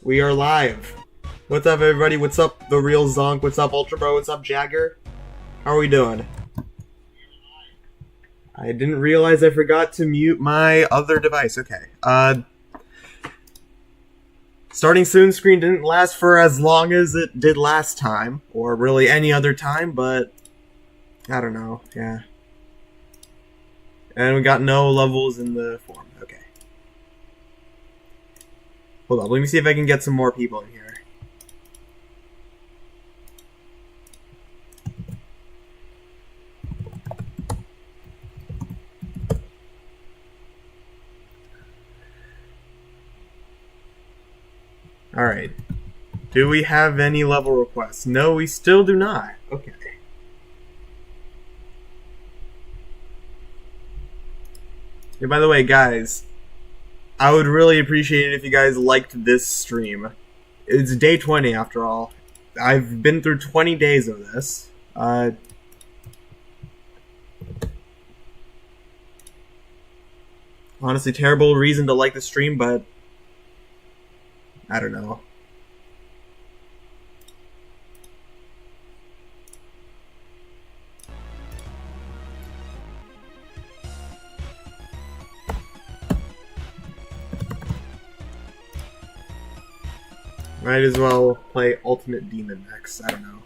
We are live. What's up, everybody? What's up, The Real Zonk? What's up, Ultra Bro? What's up, Jagger? How are we doing? I didn't realize I forgot to mute my other device. Okay. Starting soon screen didn't last for as long as it did last time, or really any other time, but I don't know. Yeah. And we got no levels in the form. Okay. Hold on, let me see if I can get some more people in here. Alright. Do we have any level requests? No, we still do not. Okay. Yeah, by the way, guys, I would really appreciate it if you guys liked this stream. It's day 20 after all. I've been through 20 days of this. Honestly, terrible reason to like the stream, but I don't know. Might as well play Ultimate Demon next. I don't know.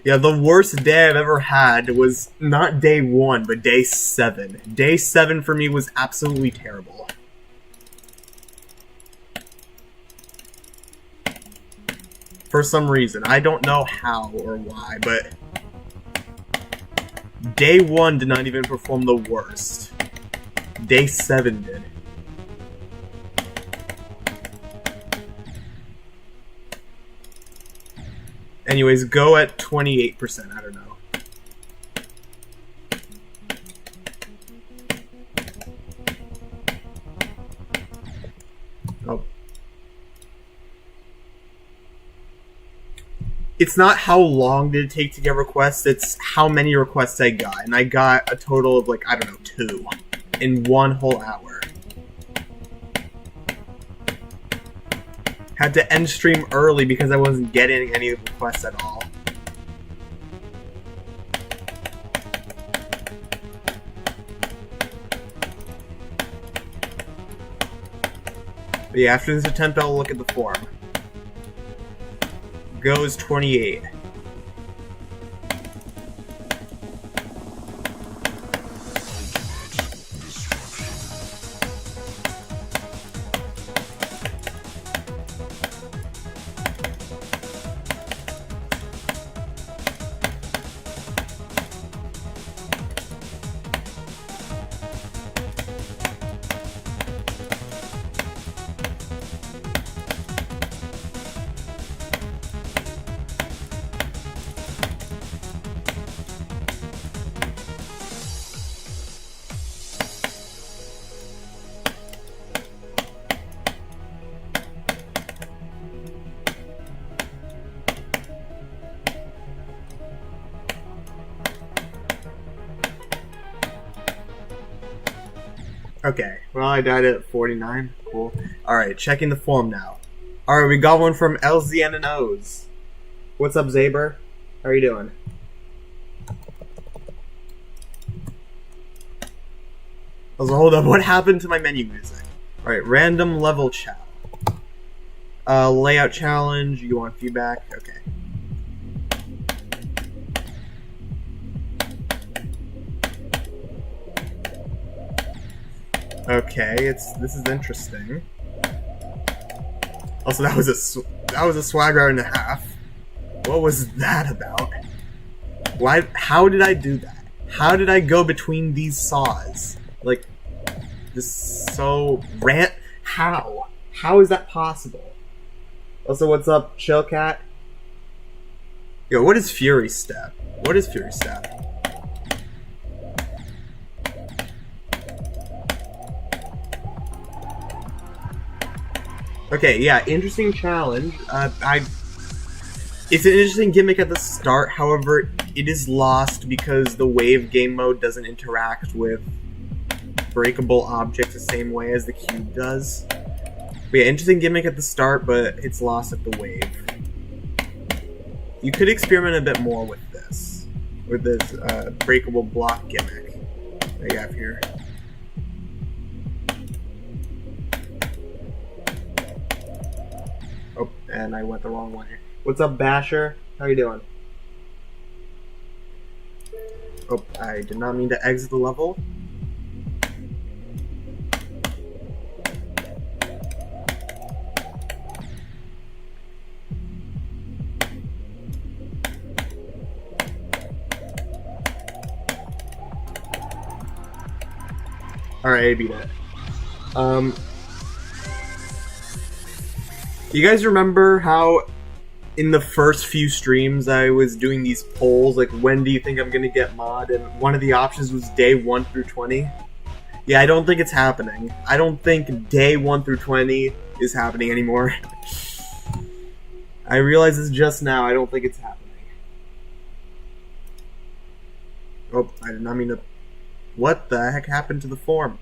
Yeah, the worst day I've ever had was not day 1, but day 7. Day 7 for me was absolutely terrible. For some reason. I don't know how or why, but day 1 did not even perform the worst. Day 7 did. Anyways, go at 28%, I don't know. Oh. It's not how long did it take to get requests, it's how many requests I got. And I got a total of, like, I don't know, 2 in 1 whole hour. Had to end stream early because I wasn't getting any requests at all. But yeah, after this attempt, I'll look at the form. Goes 28. Okay, well, I died at 49. Cool. Alright, checking the form now. Alright, we got one from LZN and O's. What's up, Zaber? How are you doing? Also, hold up, what happened to my menu music? Alright, random level chat. Layout challenge, you want feedback? Okay. Okay, this is interesting. Also, that was a swag round and a half. What was that about? Why? How did I do that? How did I go between these saws? Like, this so How? How is that possible? Also, what's up, Chillcat? Yo, what is Fury Step? What is Fury Step? Okay, yeah, interesting challenge. It's an interesting gimmick at the start, however, it is lost because the wave game mode doesn't interact with breakable objects the same way as the cube does. But yeah, interesting gimmick at the start, but it's lost at the wave. You could experiment a bit more with this breakable block gimmick that you have here. Oh, and I went the wrong way. What's up, Basher? How you doing? Oh, I did not mean to exit the level. Alright, I beat it. You guys remember how in the first few streams I was doing these polls, like when do you think I'm gonna get mod, and one of the options was day 1 through 20? Yeah, I don't think it's happening. I don't think day 1 through 20 is happening anymore. I realize this just now, I don't think it's happening. Oh, I did not mean to... What the heck happened to the form?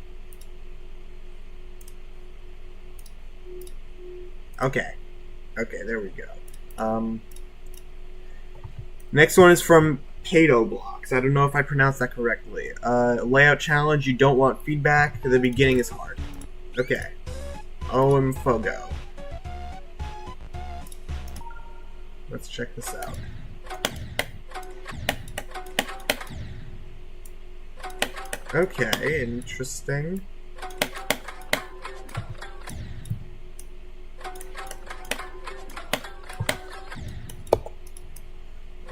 Okay. Okay, there we go. Next one is from Pato Blocks. I don't know if I pronounced that correctly. Layout challenge, you don't want feedback. The beginning is hard. Okay. Fogo. Let's check this out. Okay, interesting.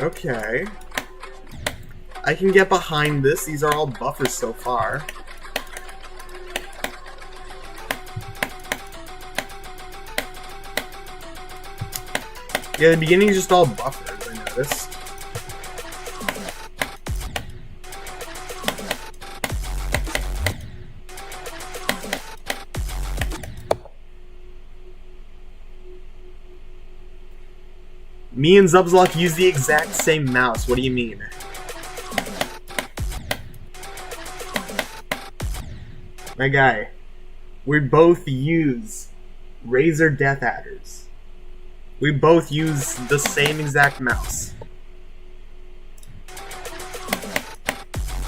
Okay. I can get behind this. These are all buffers so far. Yeah, the beginning is just all buffers, I noticed. Me and Zubzlock use the exact same mouse. What do you mean? My guy, we both use Razer Death Adders. We both use the same exact mouse.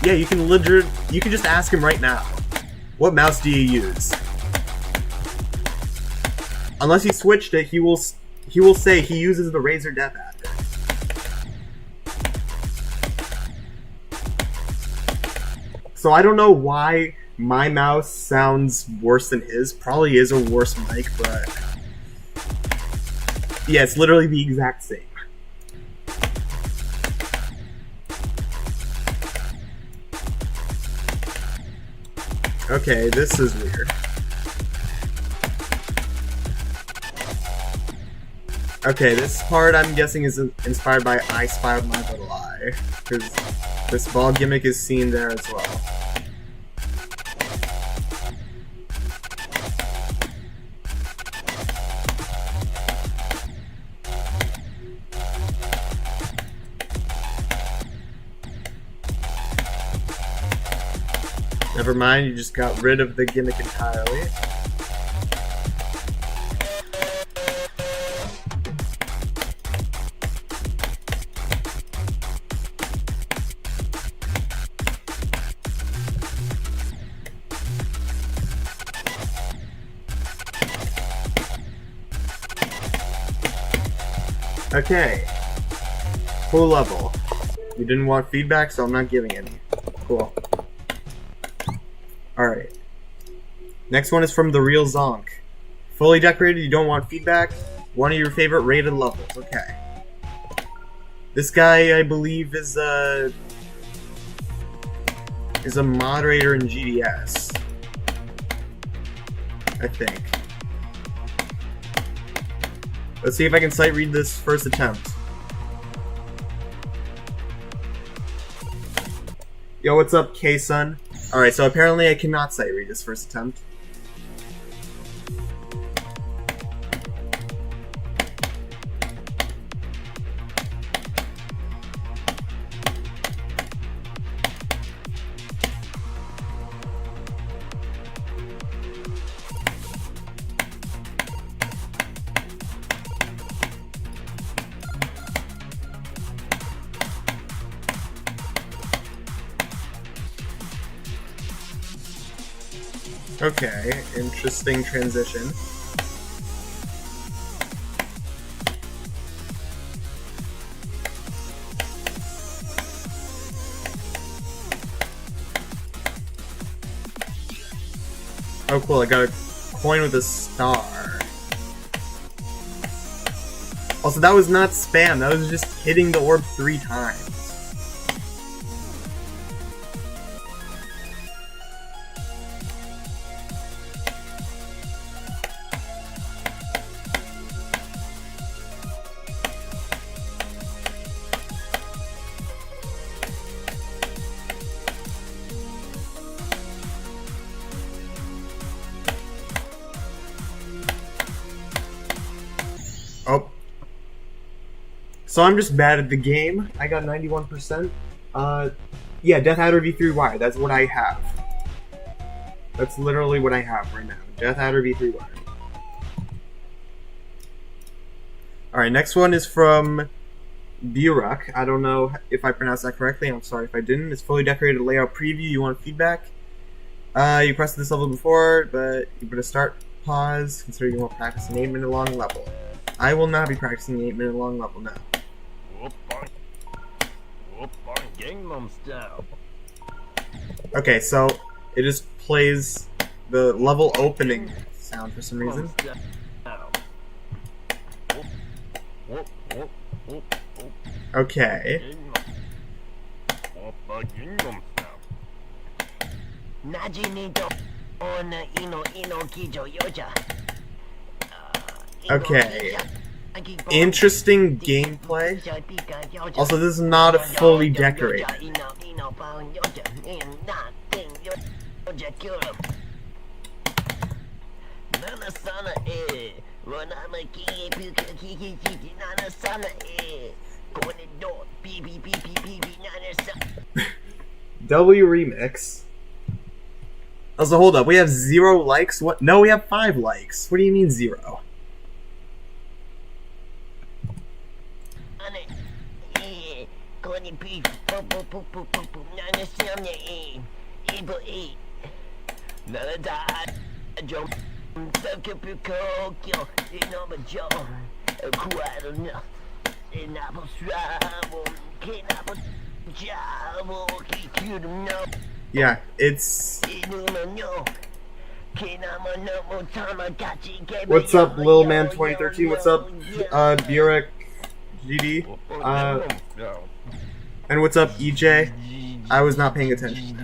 Yeah, you can just ask him right now. What mouse do you use? Unless he switched it, he will say he uses the Razer Death Adder. So I don't know why my mouse sounds worse than his. Probably is a worse mic, but yeah, it's literally the exact same. Okay, this is weird. Okay, this part I'm guessing is inspired by I Spy with My Little Eye, because this ball gimmick is seen there as well. Never mind, you just got rid of the gimmick entirely. Okay. Cool level. You didn't want feedback, so I'm not giving any. Cool. Alright. Next one is from The Real Zonk. Fully decorated, you don't want feedback? One of your favorite rated levels. Okay. This guy, I believe, is a moderator in GDS. I think. Let's see if I can sight read this first attempt. Yo, what's up, K-Sun? Alright, so apparently I cannot sight read this first attempt. Okay, interesting transition. Oh cool, I got a coin with a star. Also, that was not spam, that was just hitting the orb 3 times. Oh. So I'm just bad at the game. I got 91%. Yeah, Death Adder V3 Wire. That's what I have. That's literally what I have right now. Death Adder V3 Wire. Alright, next one is from Burak. I don't know if I pronounced that correctly. I'm sorry if I didn't. It's fully decorated layout preview. You want feedback? You pressed this level before, but you better start. Pause. Consider you won't practice an 8-minute long level. I will not be practicing an 8-minute long level now. Okay, so it just plays the level opening sound for some reason. Okay. Okay. Interesting gameplay. Also, this is not a fully decorated. W remix. Also, hold up. We have 0 likes? What? No, we have 5 likes. What do you mean 0? Yeah, it's... What's up, Lil Man 2013? What's up, Burek GD? And what's up, EJ? I was not paying attention.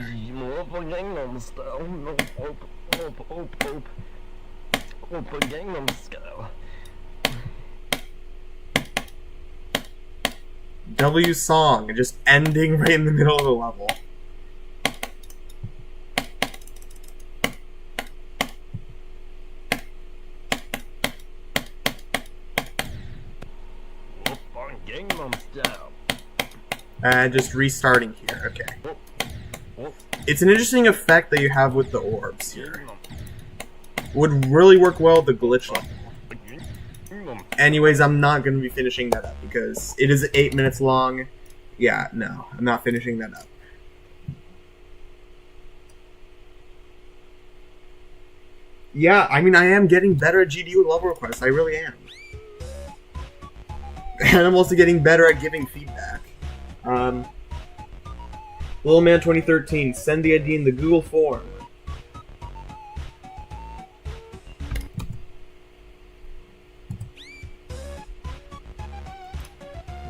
W song, just ending right in the middle of the level. Just restarting here, okay. It's an interesting effect that you have with the orbs here. Would really work well with the glitch level. Anyways, I'm not going to be finishing that up because it is 8 minutes long. Yeah, no, I'm not finishing that up. Yeah, I mean, I am getting better at GDU level requests. I really am. And I'm also getting better at giving feedback. Little Man 2013, send the ID in the Google form.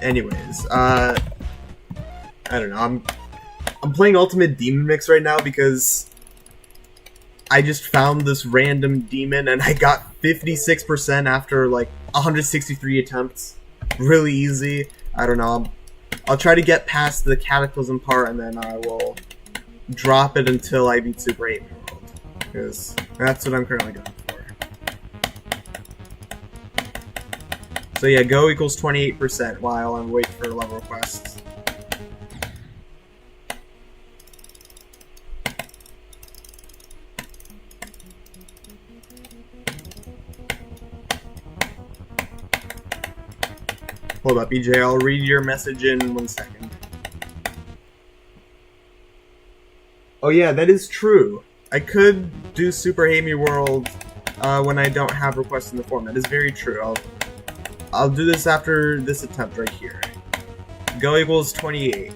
Anyways, I don't know. I'm playing Ultimate Demon Mix right now because I just found this random demon and I got 56% after like 163 attempts. Really easy. I don't know. I'll try to get past the Cataclysm part and then I will drop it until I beat Super 8 World. Because that's what I'm currently going for. So yeah, go equals 28% while I'm waiting for level requests. Hold up, EJ, I'll read your message in 1 second. Oh yeah, that is true. I could do Super Hate Me World when I don't have requests in the form. That is very true. I'll do this after this attempt right here. Go equals 28.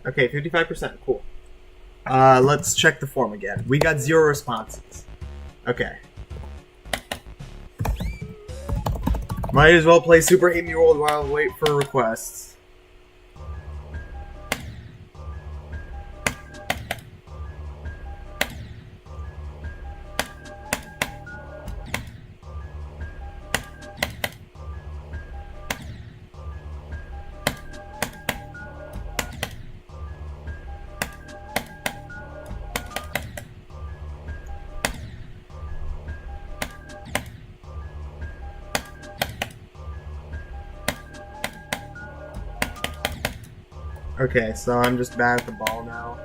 Okay, 55%, cool. Let's check the form again. We got 0 responses. Okay. Might as well play Super Hate Me World while I wait for requests. Okay, so I'm just bad at the ball now.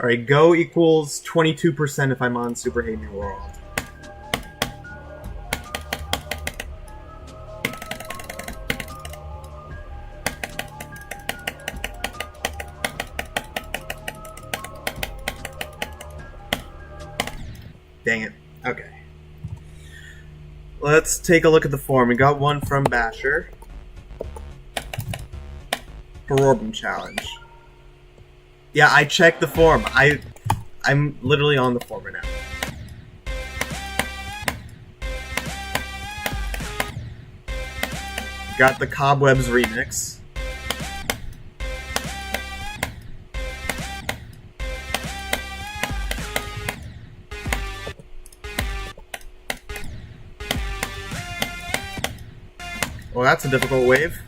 Alright, go equals 22% if I'm on Super Hate Me World. Dang it. Okay. Let's take a look at the form. We got one from Basher. Prorbum challenge. Yeah, I checked the form. I'm literally on the form right now. Got the Cobwebs remix. Well, that's a difficult wave.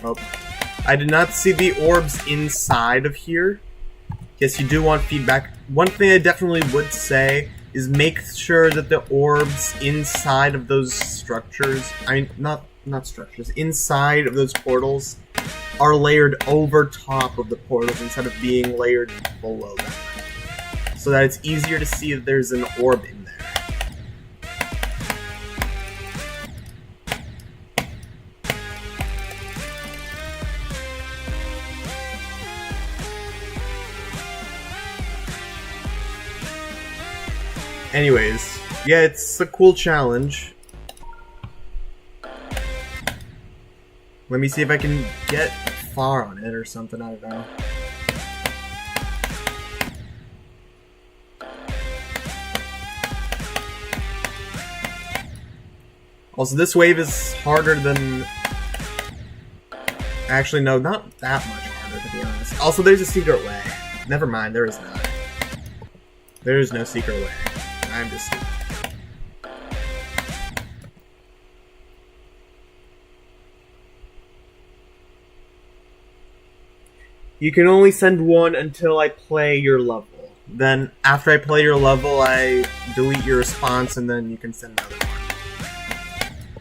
Oh, I did not see the orbs inside of here. Yes, you do want feedback. One thing I definitely would say is make sure that the orbs inside of those structures, not structures, inside of those portals are layered over top of the portals instead of being layered below them. So that it's easier to see that there's an orb in there. Anyways, yeah, it's a cool challenge. Let me see if I can get far on it or something, I don't know. Also, this wave is harder than... Actually, no, not that much harder, to be honest. Also, there's a secret way. Never mind, there is not. There is no secret way. I'm just stupid. You can only send one until I play your level. Then, after I play your level, I delete your response, and then you can send another one.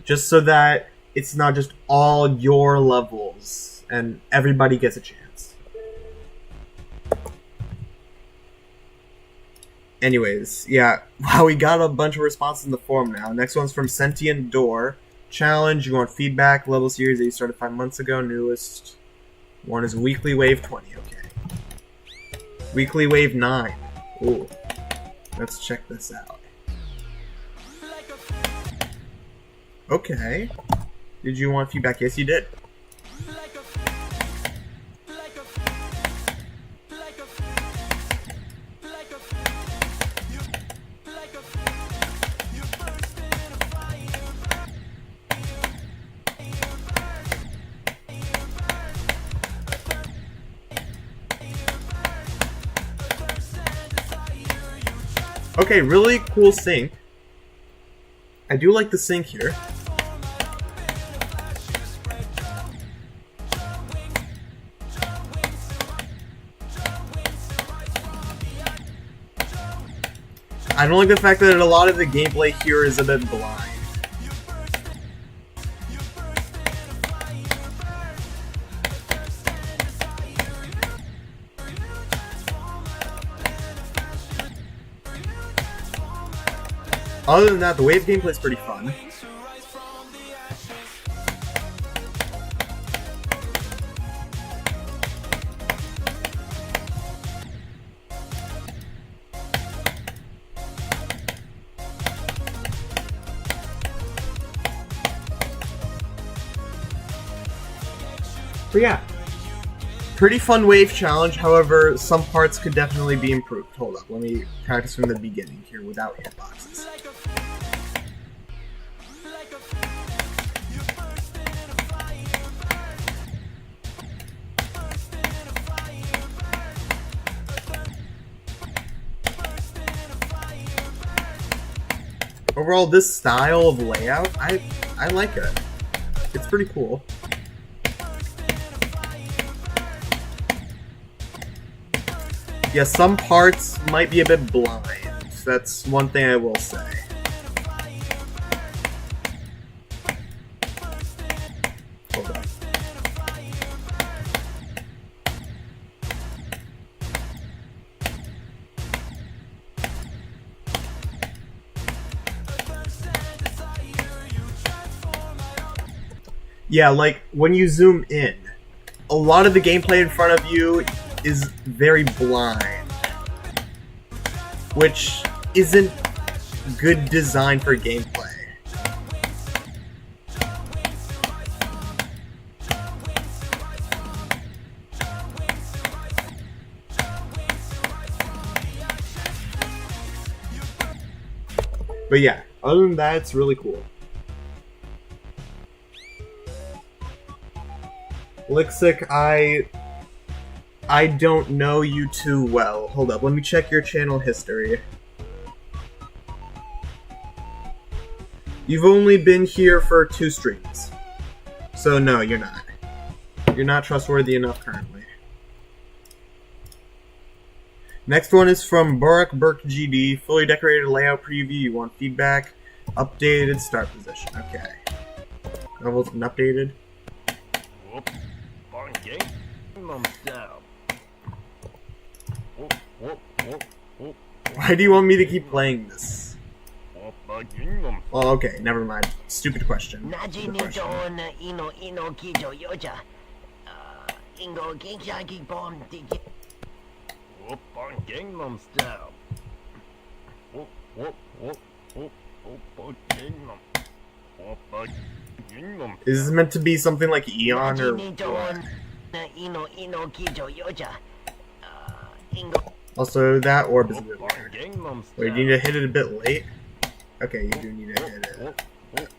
Just so that it's not just all your levels, and everybody gets a chance. Anyways, yeah. Wow, we got a bunch of responses in the forum now. Next one's from Sentient Door. Challenge, you want feedback, level series that you started 5 months ago, newest... One is Weekly Wave 20, okay. Weekly Wave 9. Ooh. Let's check this out. Okay. Did you want feedback? Yes, you did. Okay, really cool sync. I do like the sync here. I don't like the fact that a lot of the gameplay here is a bit blind. Other than that, the wave gameplay is pretty fun. So yeah, pretty fun wave challenge. However, some parts could definitely be improved. Hold up, let me practice from the beginning here without hitboxes. Overall, this style of layout, I like it. It's pretty cool. Yeah, some parts might be a bit blind. That's one thing I will say. Hold on. Yeah, like, when you zoom in, a lot of the gameplay in front of you is very blind, which isn't good design for gameplay. But yeah, other than that, it's really cool. Lixic, I don't know you too well. Hold up, let me check your channel history. You've only been here for 2 streams. So no, you're not. You're not trustworthy enough currently. Next one is from Barack Burke GD. Fully decorated layout preview. You want feedback? Updated start position. Okay. Levels been updated. Why do you want me to keep playing this? Well, okay, never mind. Stupid question. Stupid question. Is this meant to be something like Eon or what? Also, that orb is a bit weird. Wait, you need to hit it a bit late? Okay, you do need to hit it.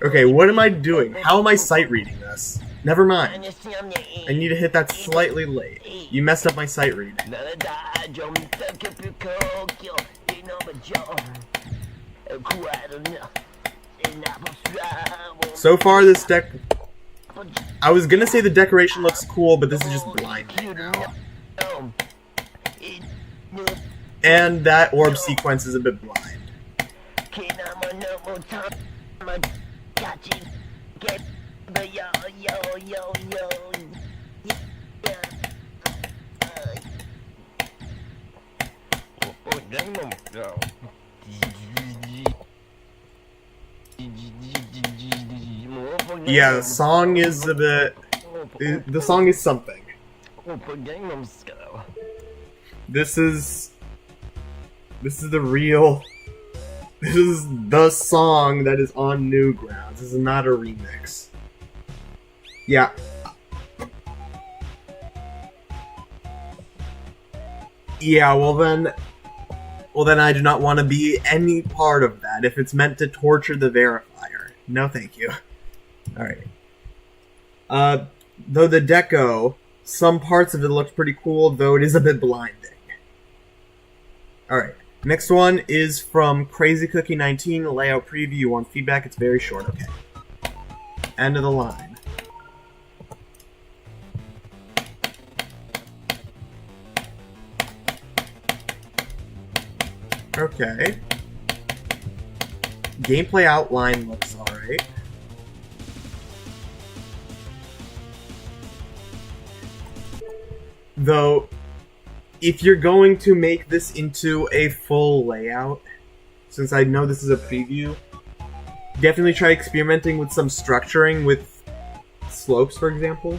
Okay, what am I doing? How am I sight reading this? Never mind. I need to hit that slightly late. You messed up my sight reading. So far, this deck... I was gonna say the decoration looks cool, but this is just blinding now. And that orb sequence is a bit blind. Yeah, the song is a bit... The song is something. This is the real... This is the song that is on Newgrounds. This is not a remix. Yeah. Yeah, well then I do not want to be any part of that if it's meant to torture the verifier. No thank you. Alright. Though the deco, some parts of it looks pretty cool, though it is a bit blinding. Alright. Next one is from Crazy Cookie 19, layout preview on feedback. It's very short, okay. End of the line. Okay. Gameplay outline looks alright. Though, if you're going to make this into a full layout, since I know this is a preview, definitely try experimenting with some structuring with slopes, for example.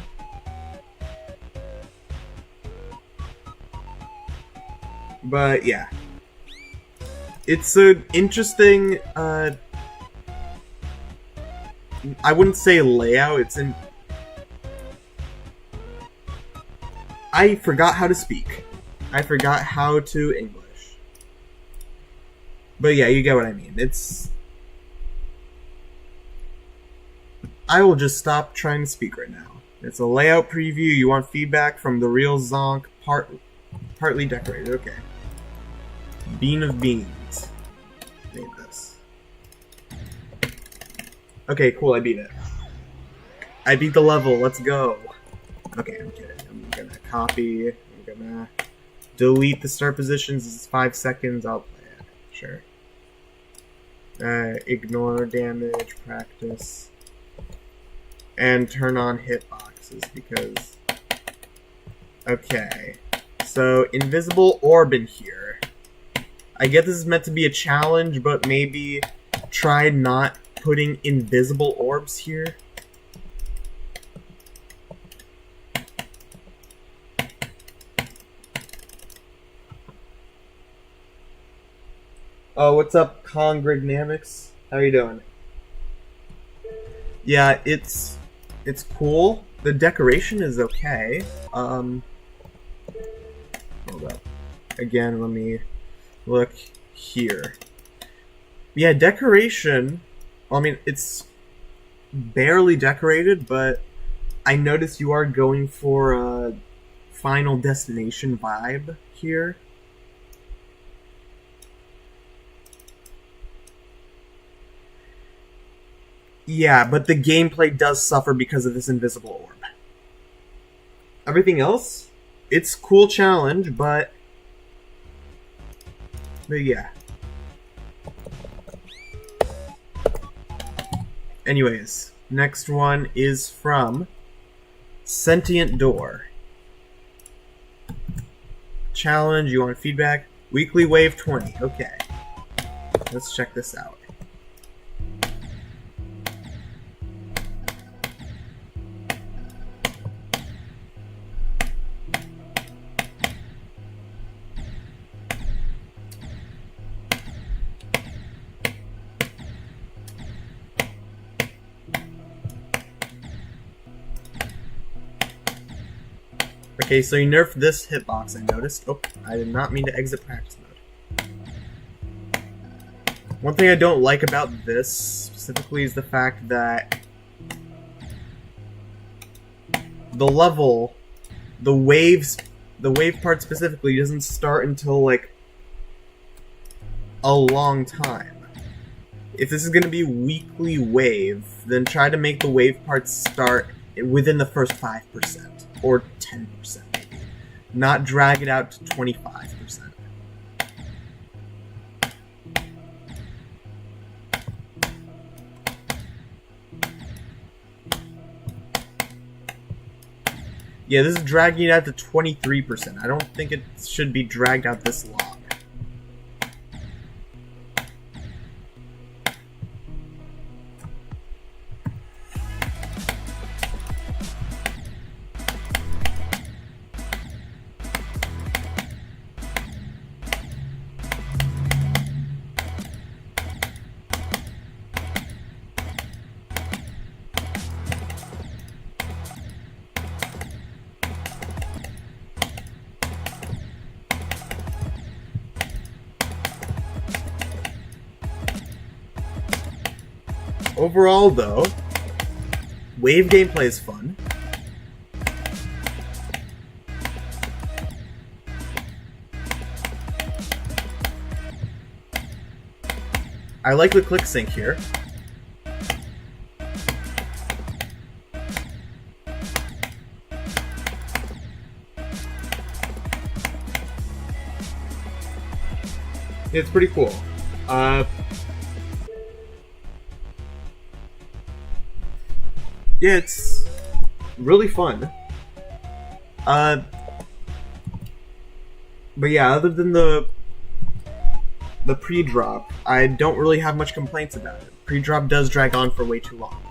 But yeah. It's an interesting, I wouldn't say layout, it's an... I forgot how to speak. I forgot how to English. But yeah, you get what I mean. It's... I will just stop trying to speak right now. It's a layout preview. You want feedback from the real Zonk, partly decorated. Okay. Bean of Beans. Made this. Okay, cool, I beat it. I beat the level, let's go. Okay, I'm kidding. I'm gonna copy, I'm gonna delete the start positions. This is 5 seconds, I'll play it. Sure. Ignore damage, practice. And turn on hitboxes because... Okay. So, invisible orb in here. I get this is meant to be a challenge, but maybe try not putting invisible orbs here. Oh, what's up, Congrignamics? How you doing? Yeah, it's cool. The decoration is okay. Hold up. Again, let me look here. Yeah, decoration. Well, I mean, it's barely decorated, but I noticed you are going for a Final Destination vibe here. Yeah, but the gameplay does suffer because of this invisible orb. Everything else, it's cool challenge, but yeah. Anyways, next one is from Sentient Door. Challenge, you want feedback? Weekly Wave 20, okay. Let's check this out. Okay, so you nerfed this hitbox, I noticed. Oh, I did not mean to exit practice mode. One thing I don't like about this specifically is the fact that the level, the wave part specifically doesn't start until like a long time. If this is going to be weekly wave, then try to make the wave parts start within the first 5% or 10% maybe. Not drag it out to 25%. Yeah, this is dragging it out to 23%. I don't think it should be dragged out this long. Overall, though, wave gameplay is fun. I like the click sync here. It's pretty cool. Yeah, it's really fun. But yeah, other than the pre-drop, I don't really have much complaints about it. Pre-drop does drag on for way too long.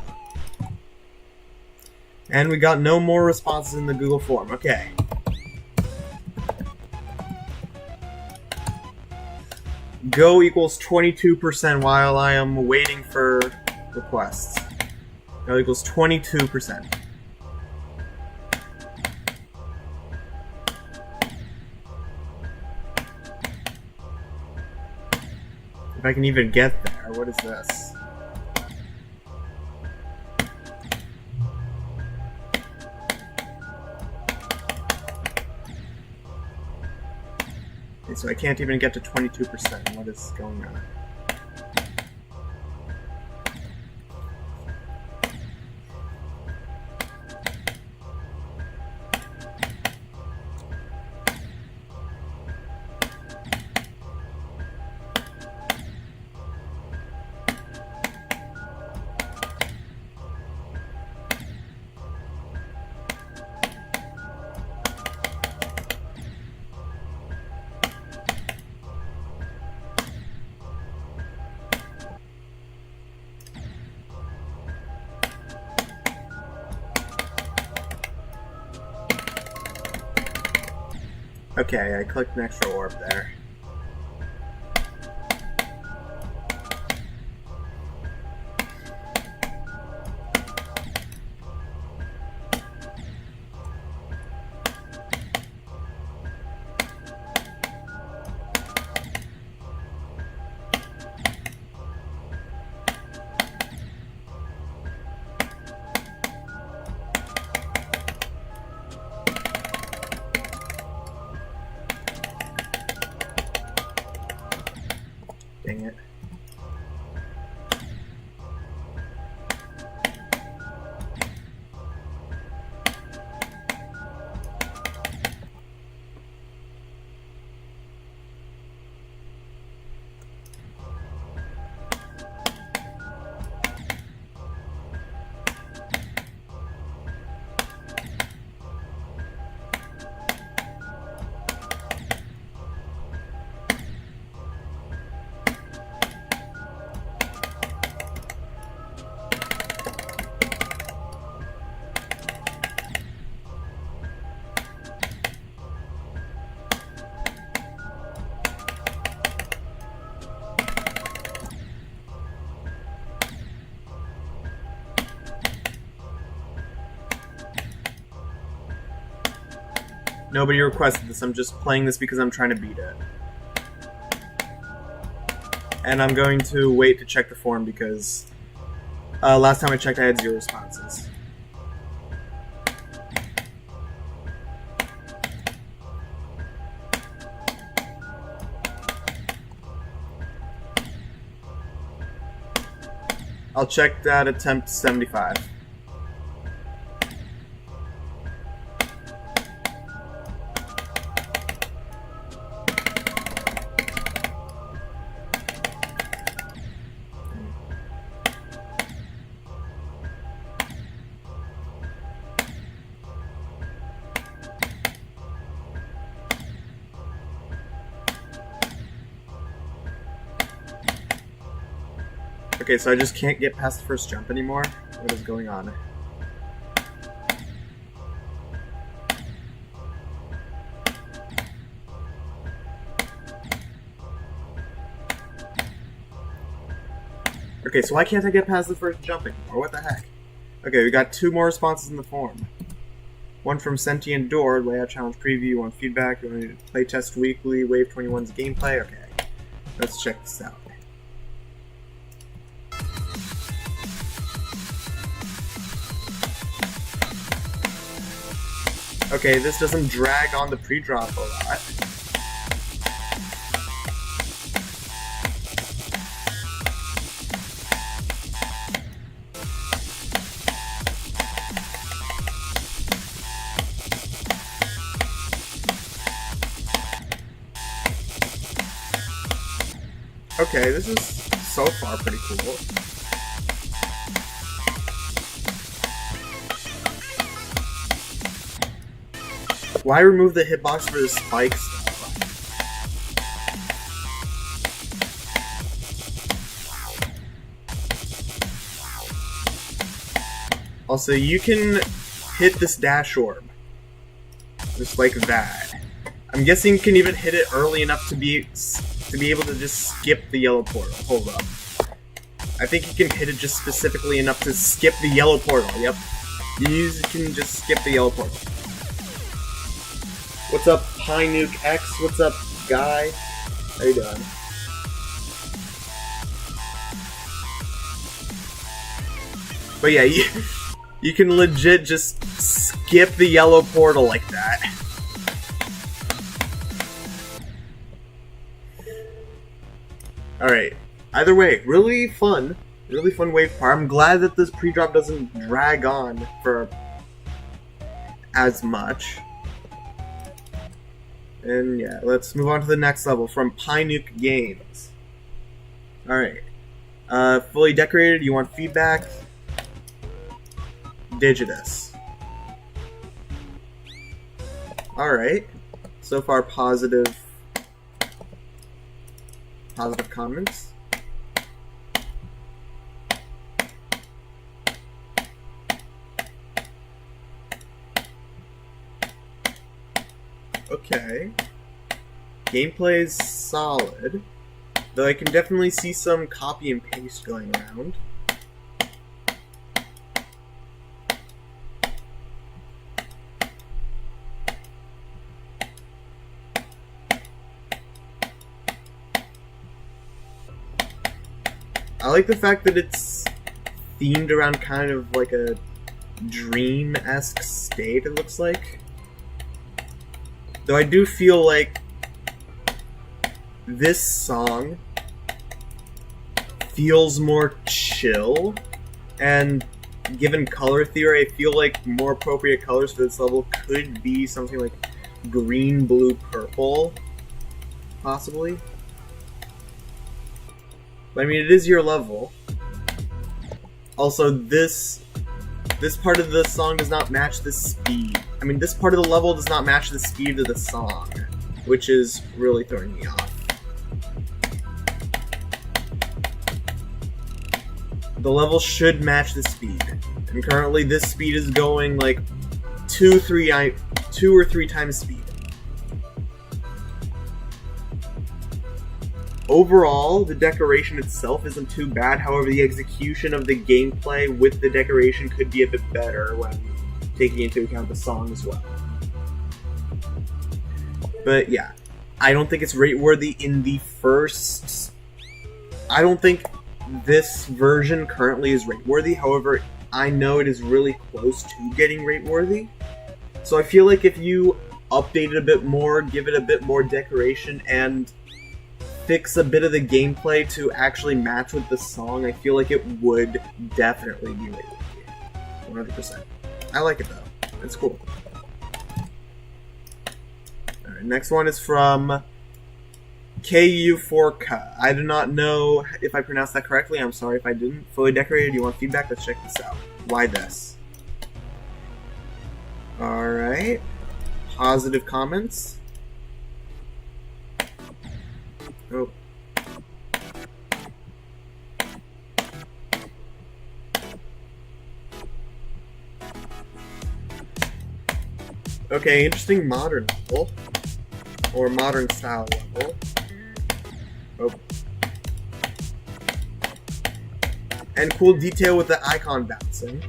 And we got no more responses in the Google form. Okay. Go equals 22% while I am waiting for requests. Go equals 22%. If I can even get there, what is this? Okay, so I can't even get to 22%. What is going on? Okay, I clicked an extra orb there. Dang it. Nobody requested this. I'm just playing this because I'm trying to beat it. And I'm going to wait to check the forum because last time I checked I had 0 responses. I'll check that attempt 75. Okay, so I just can't get past the first jump anymore? What is going on? Okay, so why can't I get past the first jump anymore? What the heck? Okay, we got 2 more responses in the forum. One from Sentient Door, layout challenge preview, want feedback, you want to play test weekly, Wave 21's gameplay. Okay, let's check this out. Okay, this doesn't drag on the pre-drop a lot. Okay, this is so far pretty cool. Why remove the hitbox for the spikes, though? Also, you can hit this dash orb. Just like that. I'm guessing you can even hit it early enough to be able to just skip the yellow portal. Hold up. I think you can hit it just specifically enough to skip the yellow portal. Yep. You can just skip the yellow portal. What's up, Pinuke X? What's up, Guy? How you doing? But yeah, you can legit just skip the yellow portal like that. Alright. Either way, really fun wave part. I'm glad that this pre-drop doesn't drag on for as much. And yeah, let's move on to the next level from Pinuke Games. Alright. Fully decorated, you want feedback? Digitus. Alright. So far positive comments. Okay. Gameplay is solid, though I can definitely see some copy and paste going around. I like the fact that it's themed around kind of like a dream-esque state, it looks like. Though I do feel like this song feels more chill, and given color theory, I feel like more appropriate colors for this level could be something like green, blue, purple, possibly. But I mean, it is your level. Also, this part of the song does not match the speed. I mean, this part of the level does not match the speed of the song, which is really throwing me off. The level should match the speed, and currently this speed is going like 2 or 3 times speed. Overall, the decoration itself isn't too bad, however the execution of the gameplay with the decoration could be a bit better when taking into account the song as well. But yeah, I don't think it's rate worthy in the first. I don't think this version currently is rate worthy. However, I know it is really close to getting rate worthy. So I feel like if you update it a bit more, give it a bit more decoration, and fix a bit of the gameplay to actually match with the song, I feel like it would definitely be rate worthy. 100%. I like it though. It's cool. Alright, next one is from KU4K. I do not know if I pronounced that correctly. I'm sorry if I didn't. Fully decorated. You want feedback? Let's check this out. Why this? Alright. Positive comments. Oh. Okay, interesting modern level. Or modern style level. Oh. And cool detail with the icon bouncing.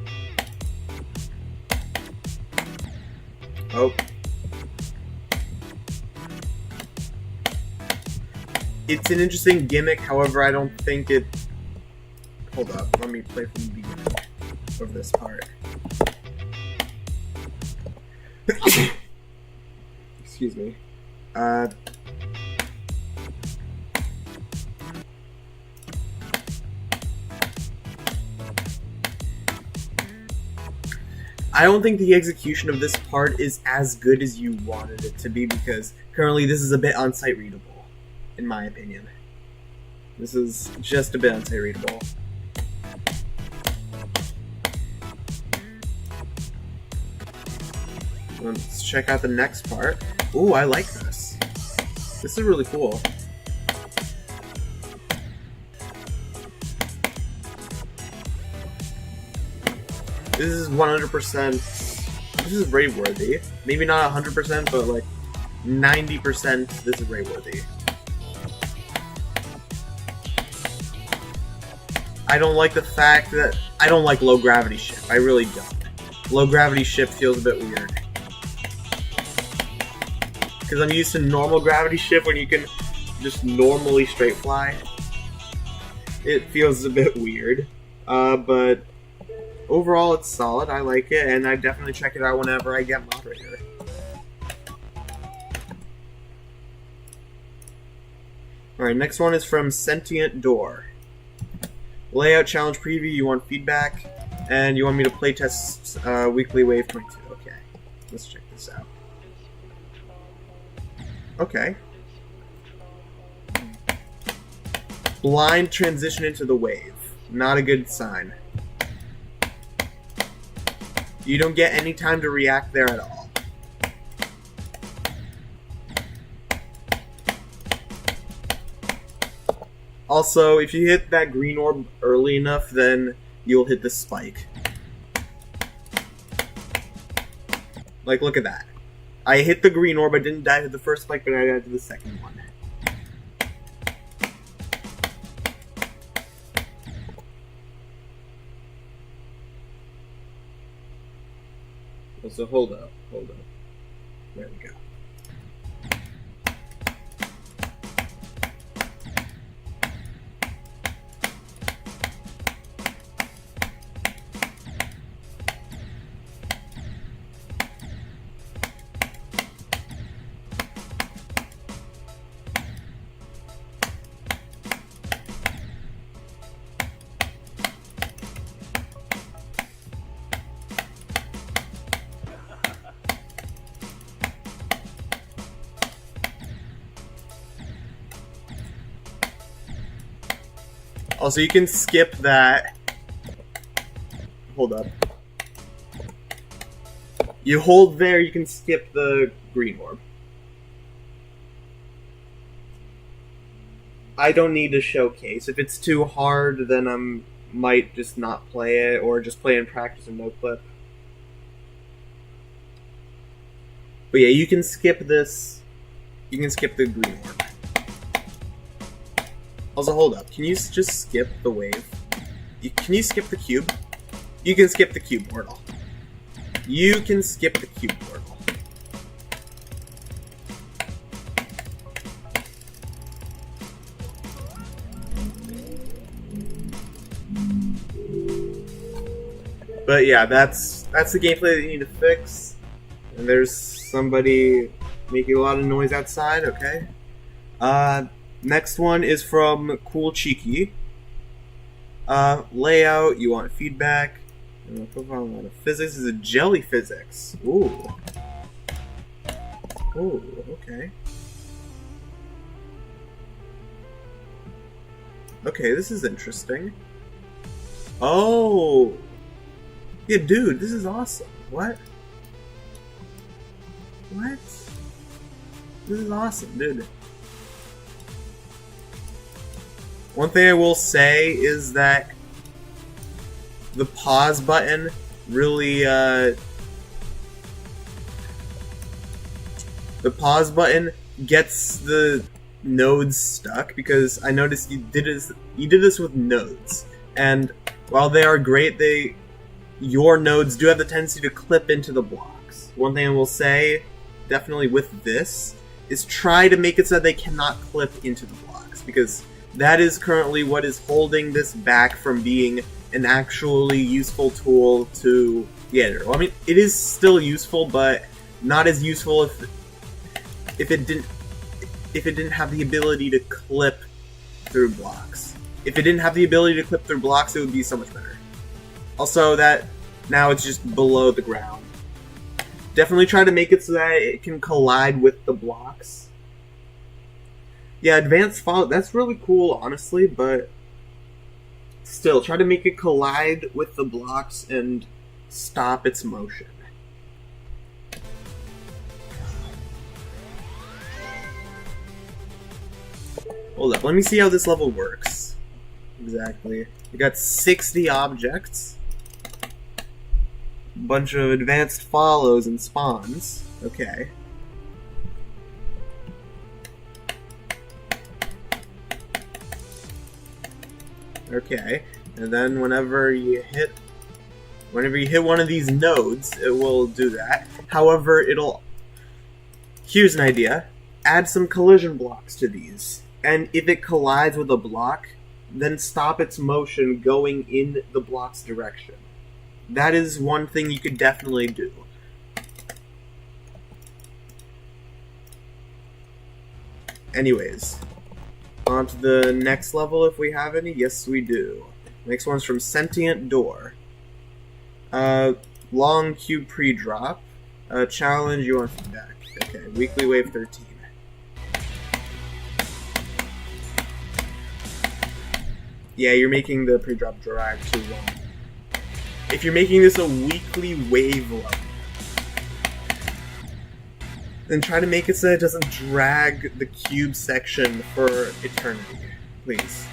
Oh. It's an interesting gimmick, however, I don't think it... Hold up, let me play from the beginning of this part. Excuse me. I don't think the execution of this part is as good as you wanted it to be, because currently this is a bit unsight readable, in my opinion. This is just a bit unsight readable. Let's check out the next part. Ooh, I like this. This is really cool. This is 100%. This is rate worthy. Maybe not 100%, but like 90%. This is rate worthy. I don't like the fact that I don't like low gravity shift. I really don't. Low gravity shift feels a bit weird. Because I'm used to normal gravity shift when you can just normally straight fly. It feels a bit weird. But overall it's solid. I like it, and I definitely check it out whenever I get moderator. Alright, next one is from Sentient Door. Layout challenge preview, you want feedback, and you want me to playtest Weekly Wave 22. Okay, let's check this out. Okay. Blind transition into the wave. Not a good sign. You don't get any time to react there at all. Also, if you hit that green orb early enough, then you'll hit the spike. Like, look at that. I hit the green orb, I didn't die to the first spike, but I died to the second one. So hold up. There we go. Also, you can skip that. Hold up. You hold there, you can skip the green orb. I don't need to showcase. If it's too hard, then I might just not play it, or just play in practice and no clip. But yeah, you can skip this. You can skip the green orb. Also, hold up. Can you just skip the wave? Can you skip the cube? You can skip the cube portal. You can skip the cube portal. But yeah, that's the gameplay that you need to fix. And there's somebody making a lot of noise outside. Okay. Next one is from Cool Cheeky. Layout. You want feedback. Physics is a jelly physics. Ooh. Ooh. Okay. Okay, this is interesting. Oh! Yeah, dude, this is awesome. What? What? This is awesome, dude. One thing I will say is that the pause button really, the pause button gets the nodes stuck, because I noticed you did this with nodes, and while they are great, your nodes do have the tendency to clip into the blocks. One thing I will say, definitely with this, is try to make it so that they cannot clip into the blocks, because that is currently what is holding this back from being an actually useful tool to the editor. Well, I mean, it is still useful, but not as useful if it didn't have the ability to clip through blocks. If it didn't have the ability to clip through blocks, it would be so much better. Also, that now it's just below the ground. Definitely try to make it so that it can collide with the blocks. Yeah, advanced follow, that's really cool, honestly, but still, try to make it collide with the blocks and stop its motion. Hold up, let me see how this level works. Exactly. We got 60 objects. A bunch of advanced follows and spawns. Okay. Okay. And then whenever you hit one of these nodes, it will do that. However, here's an idea. Add some collision blocks to these. And if it collides with a block, then stop its motion going in the block's direction. That is one thing you could definitely do. Anyways, on to the next level if we have any. Yes, we do. Next one's from Sentient Door. Long cube pre-drop. Challenge, you want feedback. Okay, weekly wave 13. Yeah, you're making the pre-drop drag too long. If you're making this a weekly wave level, then try to make it so that it doesn't drag the cube section for eternity, please.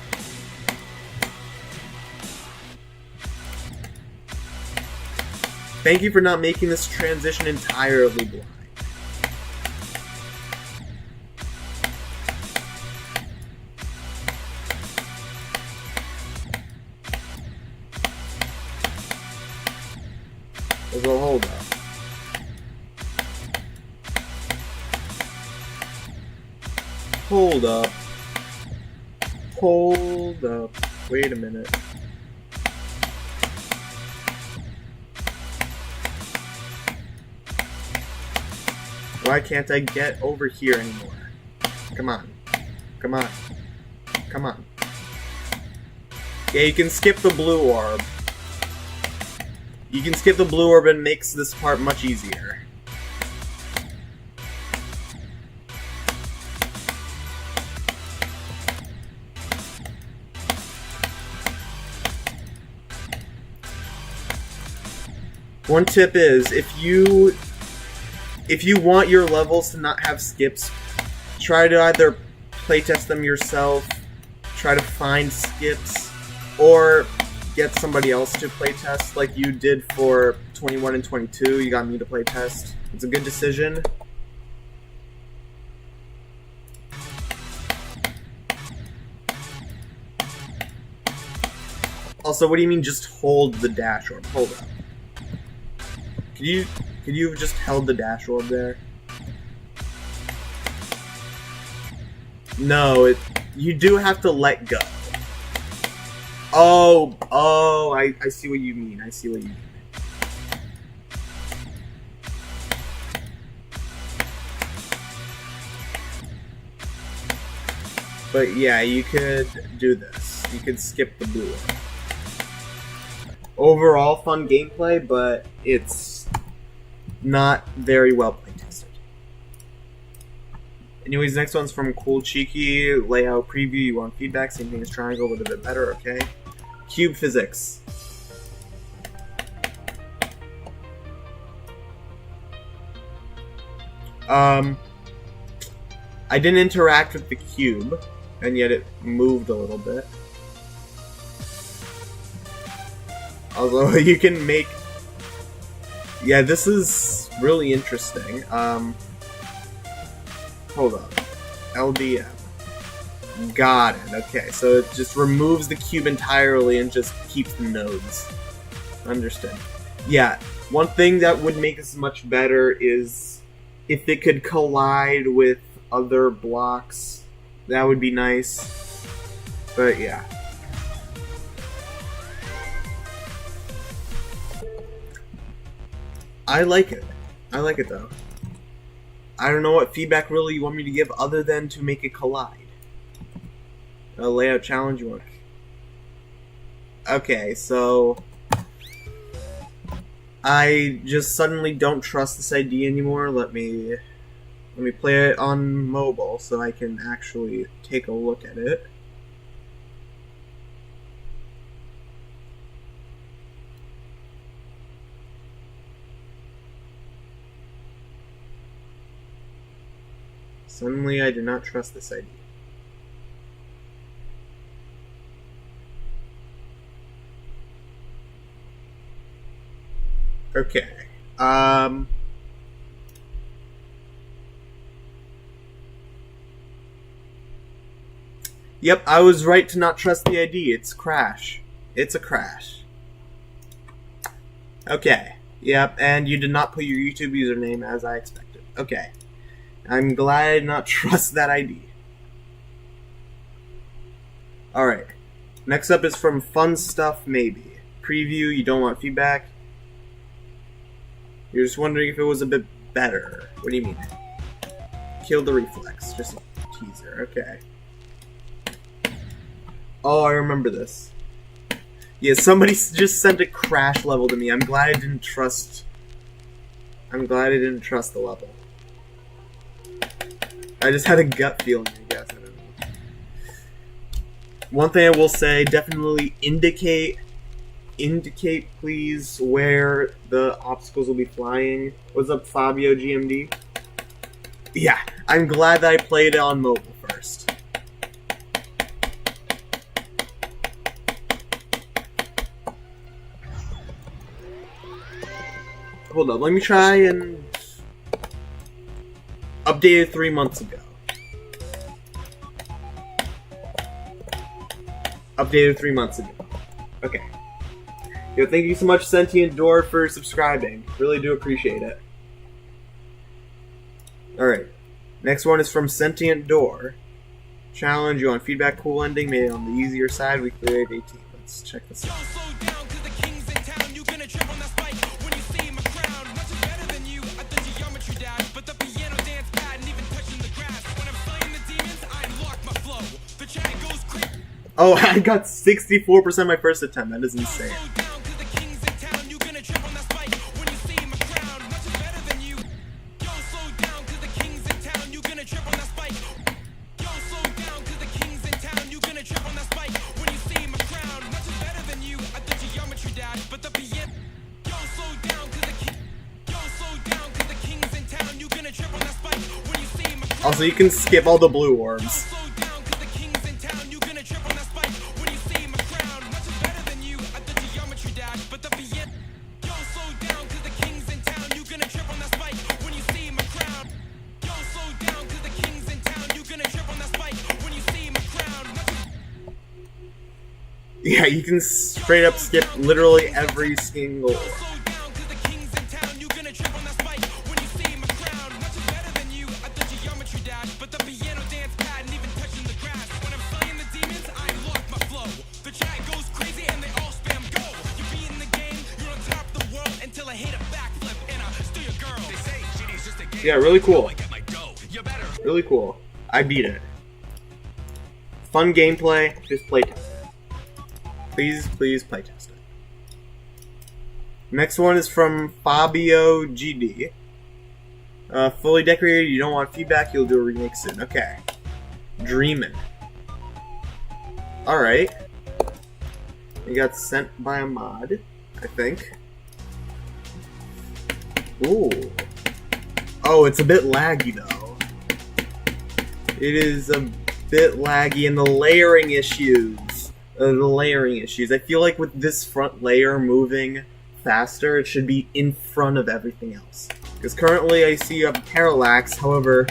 Thank you for not making this transition entirely blind. So hold up. Hold up. Hold up. Wait a minute. Why can't I get over here anymore? Come on. Come on. Come on. Yeah, you can skip the blue orb. You can skip the blue orb and it makes this part much easier. One tip is, if you want your levels to not have skips, try to either playtest them yourself, try to find skips, or get somebody else to playtest like you did for 21 and 22. You got me to playtest. It's a good decision. Also, what do you mean just hold the dash orb? Hold up. Could you have just held the dash orb there? No, you do have to let go. Oh, I see what you mean. I see what you mean. But yeah, you could do this. You could skip the blue one. Overall, fun gameplay, but it's not very well play tested. Anyways, next one's from Cool Cheeky. Layout preview. You want feedback? Same thing as triangle, but a bit better. Okay. Cube physics. I didn't interact with the cube, and yet it moved a little bit. Although you can make... Yeah, this is really interesting. Hold up. LDM. Got it. Okay, so it just removes the cube entirely and just keeps the nodes. Understood. Yeah, one thing that would make this much better is if it could collide with other blocks. That would be nice. But yeah. I like it. I like it though. I don't know what feedback really you want me to give other than to make it collide. A layout challenge you want. Okay, so I just suddenly don't trust this idea anymore. Let me play it on mobile so I can actually take a look at it. Suddenly I do not trust this idea. Okay. Yep, I was right to not trust the ID. It's crash. It's a crash. Okay. Yep, and you did not put your YouTube username as I expected. Okay. I'm glad I did not trust that ID. Alright. Next up is from Fun Stuff Maybe. Preview, you don't want feedback. You're just wondering if it was a bit better. What do you mean? Kill the reflex. Just a teaser. Okay. Oh, I remember this. Yeah, somebody just sent a crash level to me. I'm glad I didn't trust the level. I just had a gut feeling, I guess. I don't know. One thing I will say, definitely indicate please where the obstacles will be flying. What's up, Fabio GMD? Yeah, I'm glad that I played it on mobile first. Hold up, let me try and update it 3 months ago. Updated 3 months ago. Okay. Yo, thank you so much, Sentient Door, for subscribing. Really do appreciate it. Alright. Next one is from Sentient Door. Challenge, you want feedback, cool ending, made it on the easier side, we cleared 18. Let's check this out. Oh, I got 64% my first attempt. That is insane. Also, you can skip all the blue orbs. Yeah, you can straight up skip literally every single orb. Yeah, really cool. Really cool. I beat it. Fun gameplay, just play test it. Please play test it. Next one is from Fabio GD. Fully decorated, you don't want feedback, you'll do a remake soon. Okay. Dreamin'. Alright. It got sent by a mod, I think. Ooh. Oh, it's a bit laggy though. It is a bit laggy, and the layering issues. I feel like with this front layer moving faster, it should be in front of everything else. Because currently I see a parallax, however,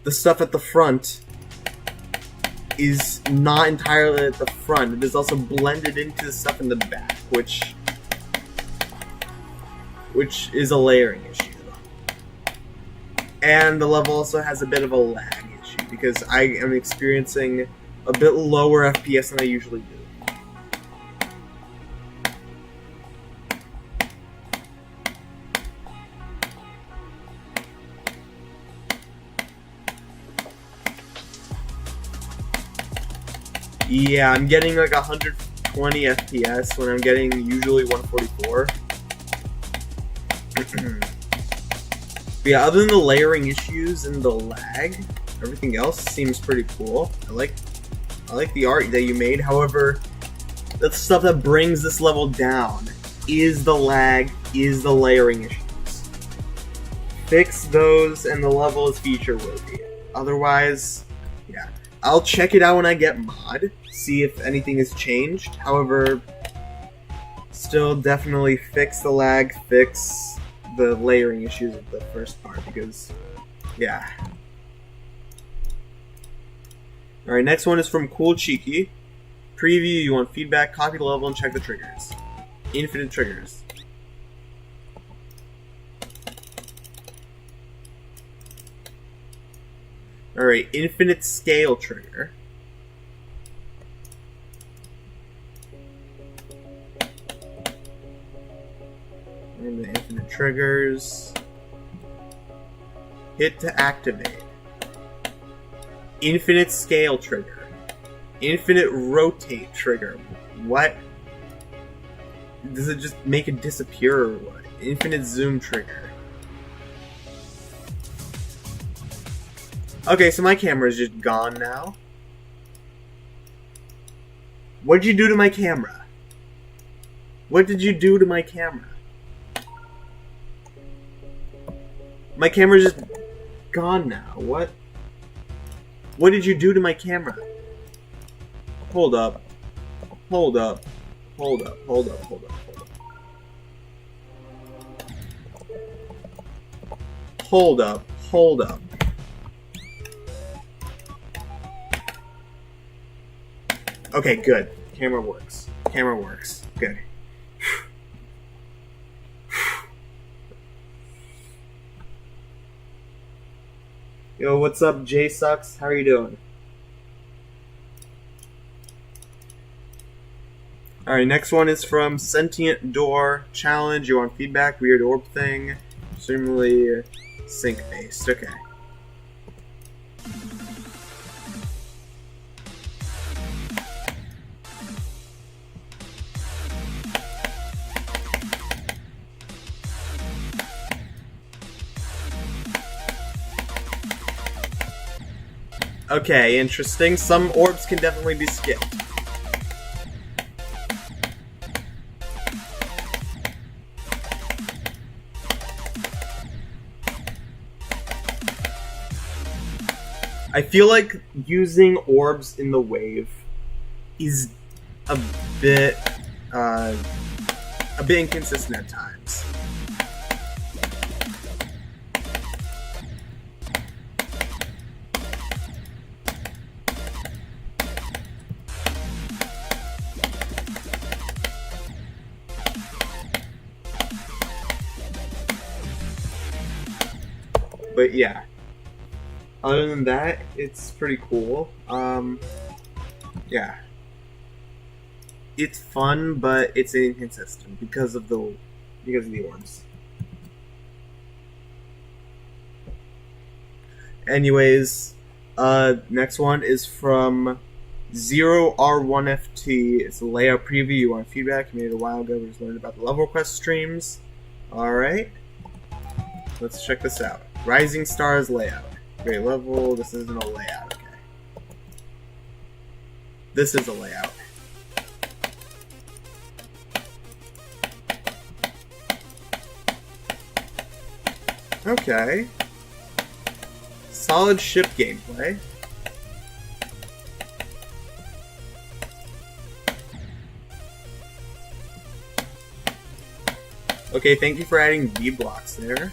the stuff at the front is not entirely at the front. It is also blended into the stuff in the back, which is a layering issue. And the level also has a bit of a lag issue, because I am experiencing a bit lower FPS than I usually do. Yeah, I'm getting like 120 FPS when I'm getting usually 144. But yeah, other than the layering issues and the lag, everything else seems pretty cool. I like the art that you made. However, the stuff that brings this level down is the lag, is the layering issues. Fix those and the level is feature worthy. Otherwise, yeah. I'll check it out when I get mod, see if anything has changed. However, still definitely fix the lag, fix the layering issues of the first part, because, yeah. Alright, next one is from Cool Cheeky. Preview, you want feedback, copy the level, and check the triggers. Infinite triggers. Alright, infinite scale trigger. And the infinite triggers. Hit to activate. Infinite scale trigger. Infinite rotate trigger. What? Does it just make it disappear or what? Infinite zoom trigger. Okay, so my camera's just gone now. What did you do to my camera? What did you do to my camera? My camera's just gone now. What? What did you do to my camera? Hold up. Hold up. Hold up. Hold up. Hold up. Hold up. Hold up. Okay, good. Camera works. Camera works. Good. Yo, what's up, Jay Sucks? How are you doing? Alright, next one is from Sentient Door Challenge. You want feedback? Weird orb thing. Extremely sync based. Okay. Okay, interesting. Some orbs can definitely be skipped. I feel like using orbs in the wave is a bit inconsistent at times. But yeah. Other than that, it's pretty cool. Yeah. It's fun, but it's inconsistent because of the orbs. Anyways, Next one is from 0R1FT. It's a layout preview. You want feedback? You made it a while ago. We just learned about the level request streams. Alright. Let's check this out. Rising Stars layout. Great level. This isn't a layout. Okay. This is a layout. Okay. Solid ship gameplay. Okay, thank you for adding B blocks there.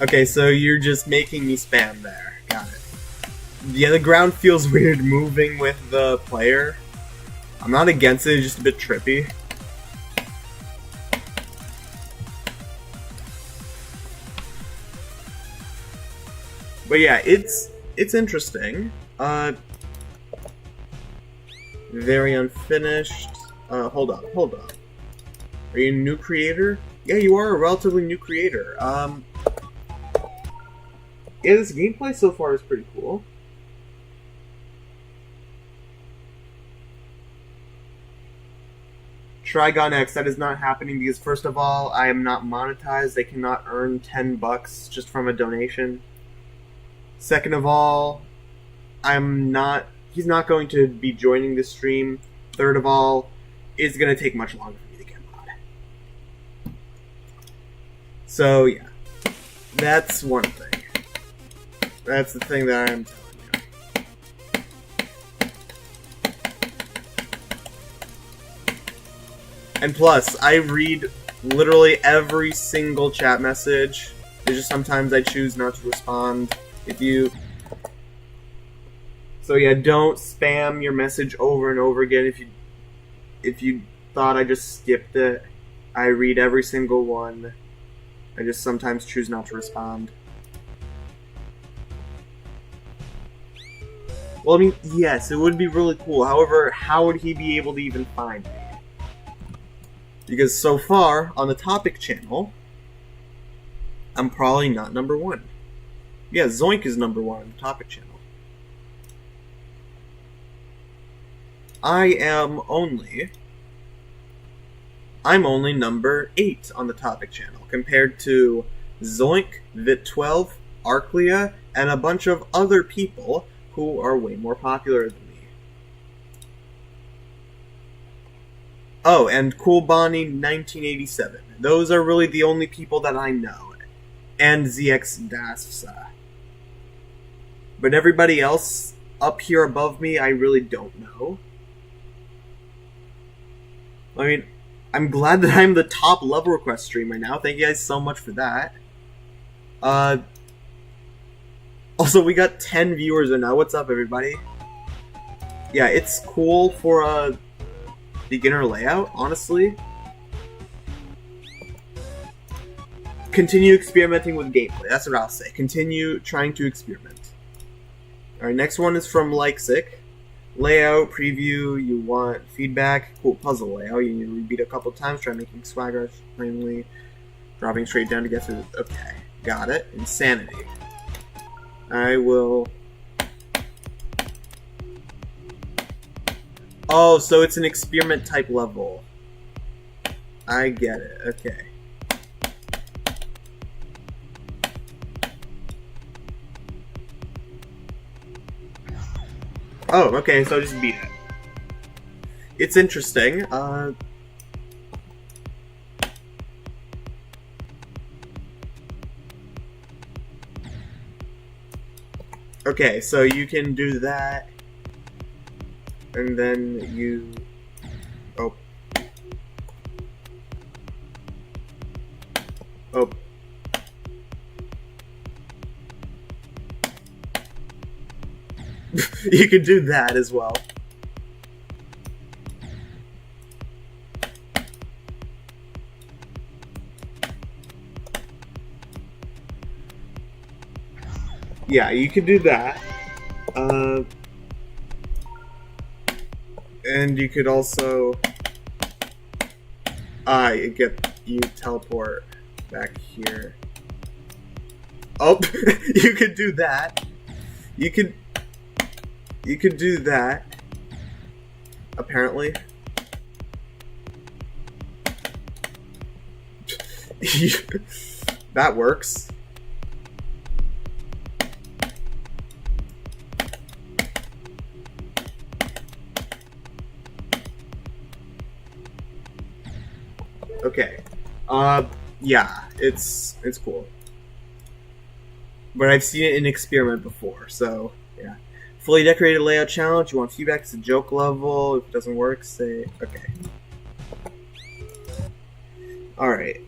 Okay, so you're just making me spam there. Got it. Yeah, the ground feels weird moving with the player. I'm not against it, it's just a bit trippy. But yeah, it's interesting. Very unfinished. Hold on. Are you a new creator? Yeah, you are a relatively new creator. Yeah, this gameplay so far is pretty cool. Trigon X, that is not happening because first of all, I am not monetized. They cannot earn $10 just from a donation. Second of all, he's not going to be joining the stream. Third of all, it's going to take much longer for me to get mod. So yeah, that's one thing. That's the thing that I'm telling you. And plus, I read literally every single chat message. It's just sometimes I choose not to respond. So yeah, don't spam your message over and over again. If you thought I just skipped it, I read every single one. I just sometimes choose not to respond. Well, I mean, yes, it would be really cool. However, how would he be able to even find me? Because so far, on the topic channel, I'm probably not number one. Yeah, Zoink is number one on the topic channel. I'm only number 8 on the topic channel, compared to Zoink, Vit12, Arclia, and a bunch of other people who are way more popular than me. Oh, and Cool Bonnie 1987. Those are really the only people that I know. And ZX Dasfsa. But everybody else up here above me, I really don't know. I mean, I'm glad that I'm the top level request stream right now. Thank you guys so much for that. Also, we got 10 viewers right now. What's up, everybody? Yeah, it's cool for a beginner layout, honestly. Continue experimenting with gameplay. That's what I'll say. Continue trying to experiment. Alright, next one is from Likesick. Layout, preview, you want feedback. Cool puzzle layout. You need to repeat a couple times. Try making swagger plainly. Dropping straight down to get to the... Okay, got it. Insanity. I will... Oh, so it's an experiment type level. I get it. Okay. Oh, okay, so just beat it. It's interesting. Okay, so you can do that, and then you... Oh. Oh. You could do that as well. Yeah, you could do that. And you could also you teleport back here. Oh, you could do that. You could do that. Apparently. That works. Okay. Yeah, it's cool. But I've seen it in experiment before, so yeah. Fully decorated layout challenge. You want feedback? It's a joke level. If it doesn't work, say okay. Alright.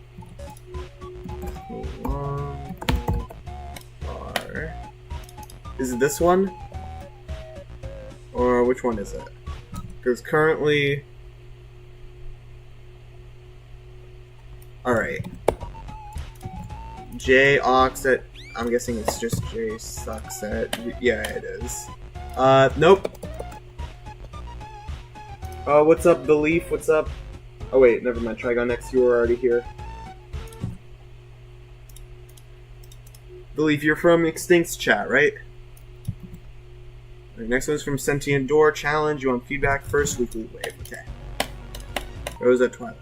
Is it this one? Or which one is it? Because currently... Alright. J Ox at... I'm guessing it's just J sucks at... Yeah, it is. Nope. What's up, Belief? What's up? Oh wait, never mind. Trigon X, you were already here. Belief, you're from Extinct's chat, right? Right, next one's from Sentient Door Challenge. You want feedback first? Weekly wave. Okay. Rose at Twilight.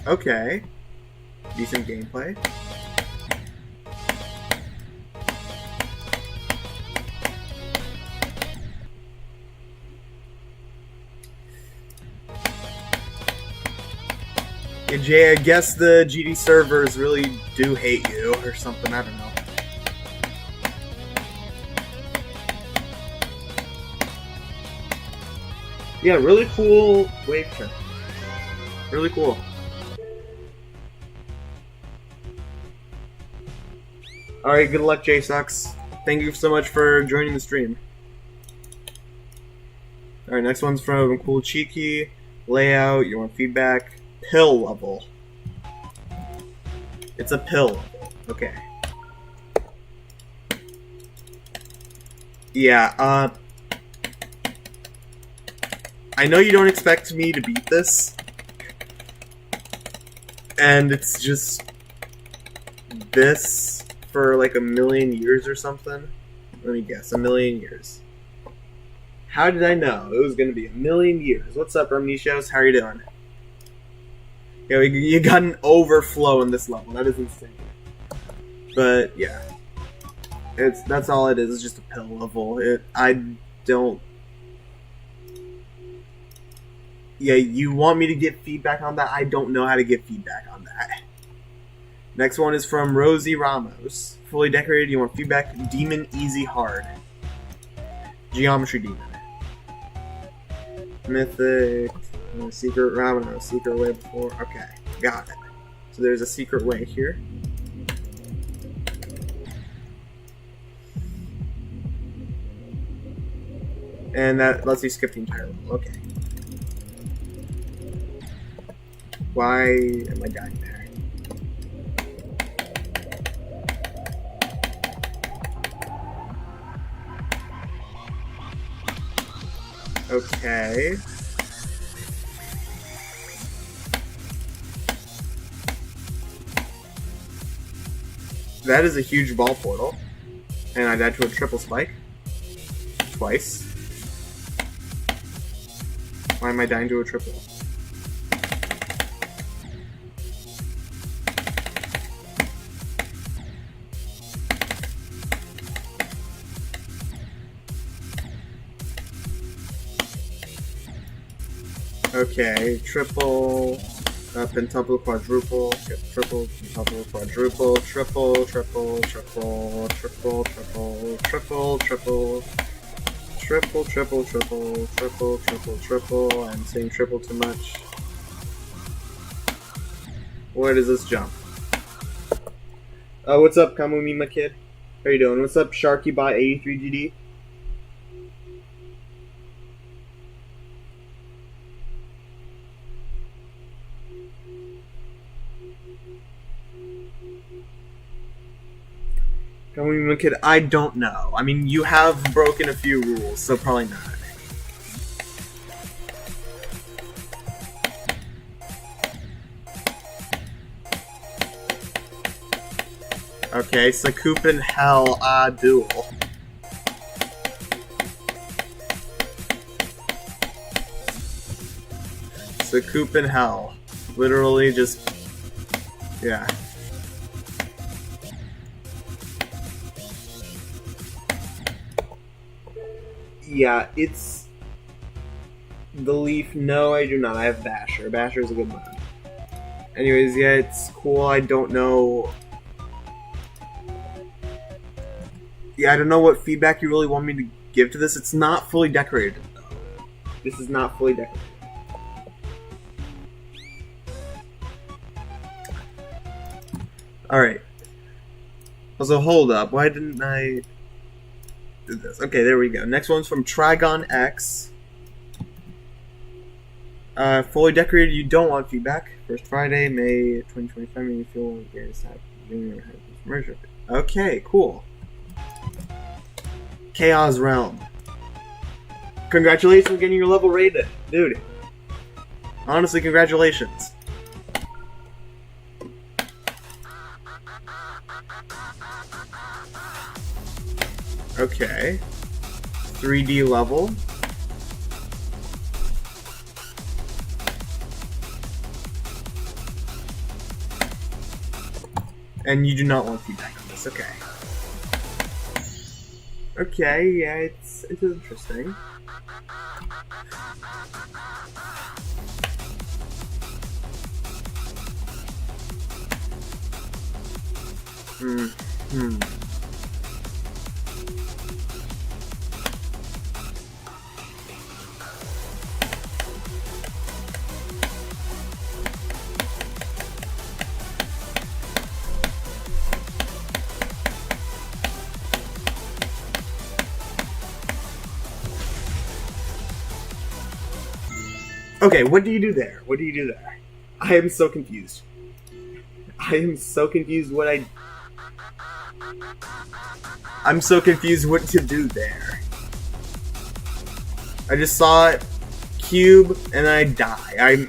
Okay. Decent gameplay. Yeah, Jay, I guess the GD servers really do hate you or something. I don't know. Yeah, really cool wave trip. Really cool. Alright, good luck, J-Sucks. Thank you so much for joining the stream. Alright, next one's from Cool Cheeky. Layout, you want feedback. Pill level. It's a pill level. Okay. Yeah, I know you don't expect me to beat this. And it's just... this for like 1,000,000 years or something. Let me guess, 1,000,000 years. How did I know it was gonna be 1,000,000 years? What's up, Romnicios? How are you doing? Yeah, you got an overflow in this level. That is insane. But yeah, that's all it is. It's just a pill level. I don't. Yeah, you want me to get feedback on that? I don't know how to get feedback on that. Next one is from Rosie Ramos. Fully decorated. You want feedback? Demon easy hard. Geometry demon. Mythic. Secret Ramino. Secret way before. Okay, got it. So there's a secret way here. And that lets you skip the entire level. Okay. Why am I dying there? Okay. That is a huge ball portal. And I died to a triple spike. Twice. Why am I dying to a triple? Okay, triple, pentuple, quadruple, triple, pentuple, quadruple, triple, triple, triple, triple, triple, triple, triple, triple, triple, triple, triple, triple, triple. I'm saying triple too much. Where does this jump? What's up, Kamumi, my kid? How you doing? What's up, SharkyBot83GD? Going with kid, I don't know. I mean, you have broken a few rules, so probably not. Okay, so Coop and Hell, duel. So Coop and Hell. Literally just... yeah. Yeah, it's... the Leaf. No, I do not. I have Basher. Basher's a good one. Anyways, yeah, it's cool. I don't know... yeah, I don't know what feedback you really want me to give to this. It's not fully decorated, though. This is not fully decorated. Alright. Also, hold up. Why didn't I do this? Okay, there we go. Next one's from Trigon X. Fully decorated, you don't want feedback. First Friday, May 2025, made me feel like it's merger. Okay, cool. Chaos Realm. Congratulations on getting your level rated. Dude. Honestly, congratulations. Okay. 3D level. And you do not want feedback on this, okay. Okay, yeah, it's interesting. Okay, what do you do there? What do you do there? I am so confused. I am so confused what I'm so confused what to do there. I just saw it, cube, and I die.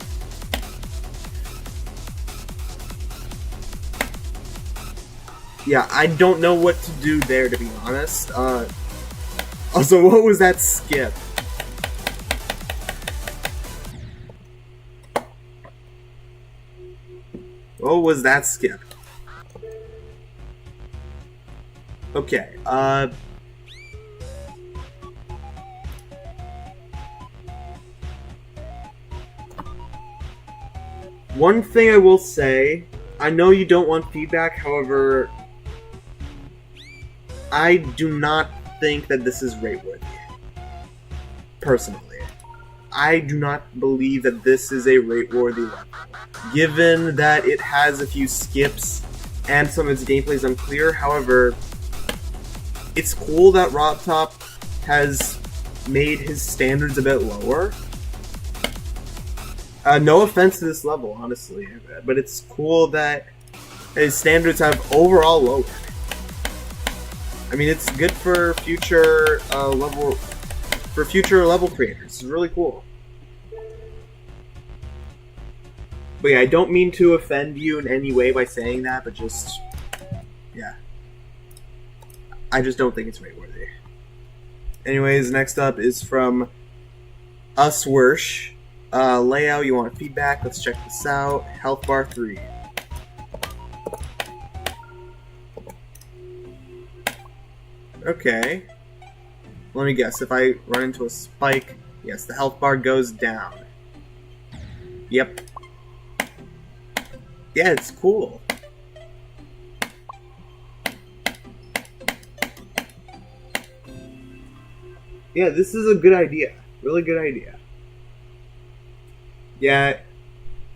Yeah, I don't know what to do there, to be honest. Also, what was that skip? What was that skip? Okay, one thing I will say, I know you don't want feedback, however, I do not think that this is rate-worthy. Personally. I do not believe that this is a rate-worthy level. Given that it has a few skips and some of its gameplay is unclear, however, it's cool that RobTop has made his standards a bit lower. No offense to this level, honestly, but it's cool that his standards have overall lowered. I mean, it's good for future level creators. It's really cool. But yeah, I don't mean to offend you in any way by saying that, but just, yeah. I just don't think it's rate-worthy. Anyways, next up is from Uswersh. Layout, you want feedback? Let's check this out. Health bar 3. Okay. Let me guess, if I run into a spike, yes, the health bar goes down. Yep. Yeah, it's cool. Yeah, this is a good idea. Really good idea. Yeah,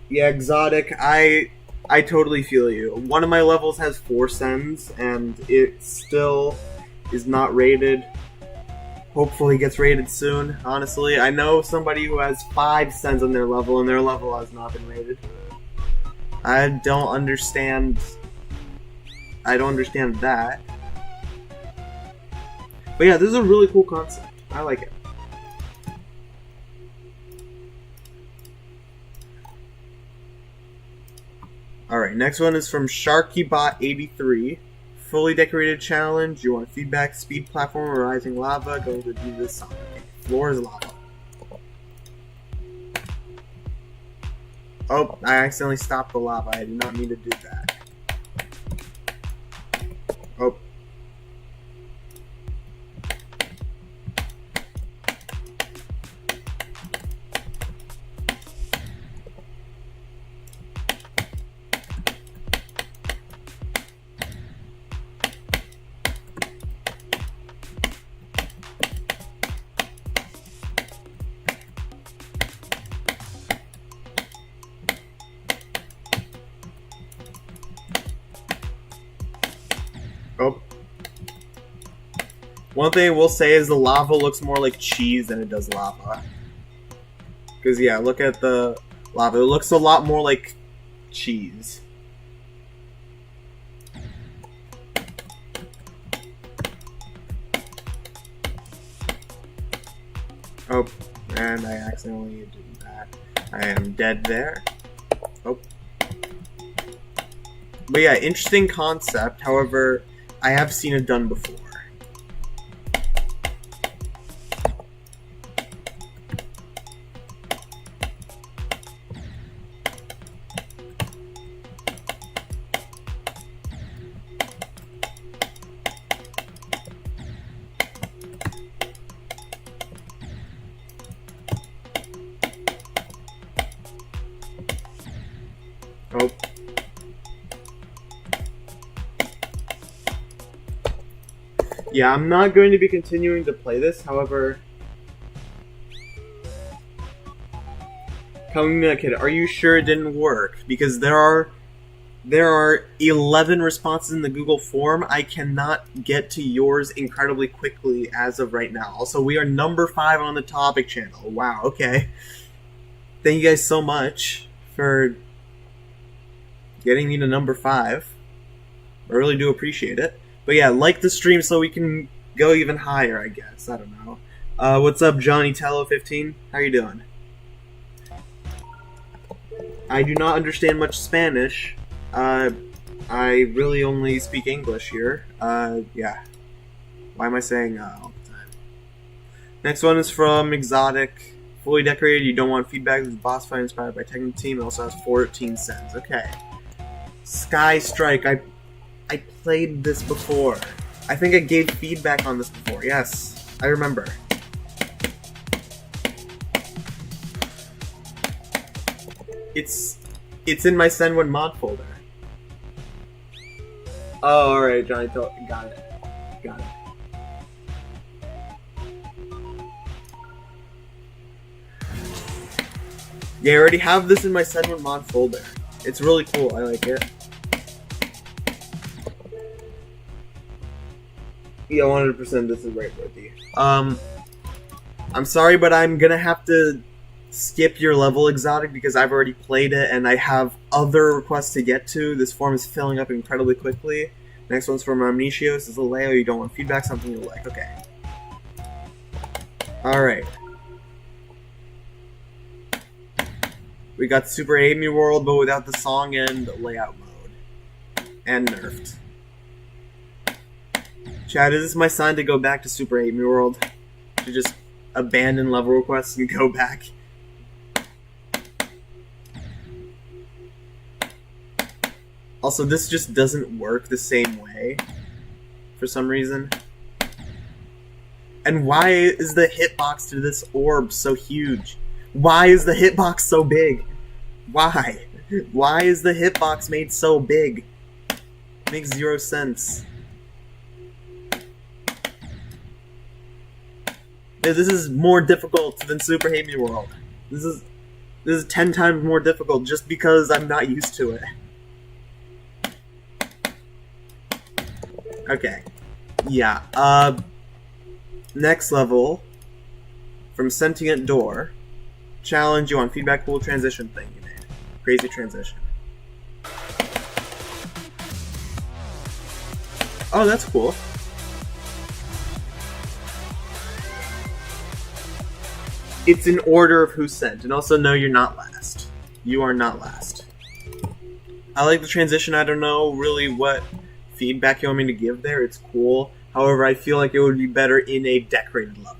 Exotic, I totally feel you. One of my levels has 4 sends, and it still is not rated. Hopefully gets rated soon, honestly. I know somebody who has 5 sends on their level, and their level has not been rated. I don't understand that. But yeah, this is a really cool concept. I like it. Alright, next one is from SharkyBot83. Fully decorated challenge. You want feedback, speed platform, or rising lava. Going to do this song. Okay. Floor is lava. Oh, I accidentally stopped the lava. I did not mean to do that. Oh. Oh. One thing I will say is the lava looks more like cheese than it does lava. Because, yeah, look at the lava. It looks a lot more like cheese. Oh, and I accidentally did that. I am dead there. Oh. But yeah, interesting concept. However, I have seen it done before. Oh. Yeah, I'm not going to be continuing to play this, however... Kid, are you sure it didn't work? Because there are 11 responses in the Google form. I cannot get to yours incredibly quickly as of right now. Also, we are number 5 on the topic channel. Wow, okay. Thank you guys so much for getting me to number 5. I really do appreciate it. But yeah, like the stream so we can go even higher, I guess. I don't know. What's up, Johnny Tello15? How you doing? I do not understand much Spanish. I really only speak English here. Yeah. Why am I saying all the time? Next one is from Exotic. Fully decorated, you don't want feedback. This is a boss fight inspired by Tekken Team. It also has 14 cents. Okay. Sky Strike. I played this before. I think I gave feedback on this before. Yes, I remember. It's in my Send One mod folder. Oh, alright, Johnny. Got it. Got it. Yeah, I already have this in my Send One mod folder. It's really cool. I like it. Yeah, 100% this is right with you. I'm sorry, but I'm gonna have to skip your level, Exotic, because I've already played it and I have other requests to get to. This form is filling up incredibly quickly. Next one's from Amnesios. This is a Leo. You don't want feedback, something you like. Okay. Alright. We got Super Amy World, but without the song and layout mode. And nerfed. Chad, is this my sign to go back to Super 8 World? To just abandon level requests and go back? Also, this just doesn't work the same way. For some reason. And why is the hitbox to this orb so huge? Why is the hitbox so big? Why? Why is the hitbox made so big? It makes 0 sense. This is more difficult than Super Hate Me World. This is 10 times more difficult just because I'm not used to it. Okay. Yeah, next level from Sentient Door. Challenge you on feedback pool transition thing you made. Crazy transition. Oh, that's cool. It's in order of who's sent, and also no, you're not last. You are not last. I like the transition. I don't know really what feedback you want me to give there. It's cool. However, I feel like it would be better in a decorated level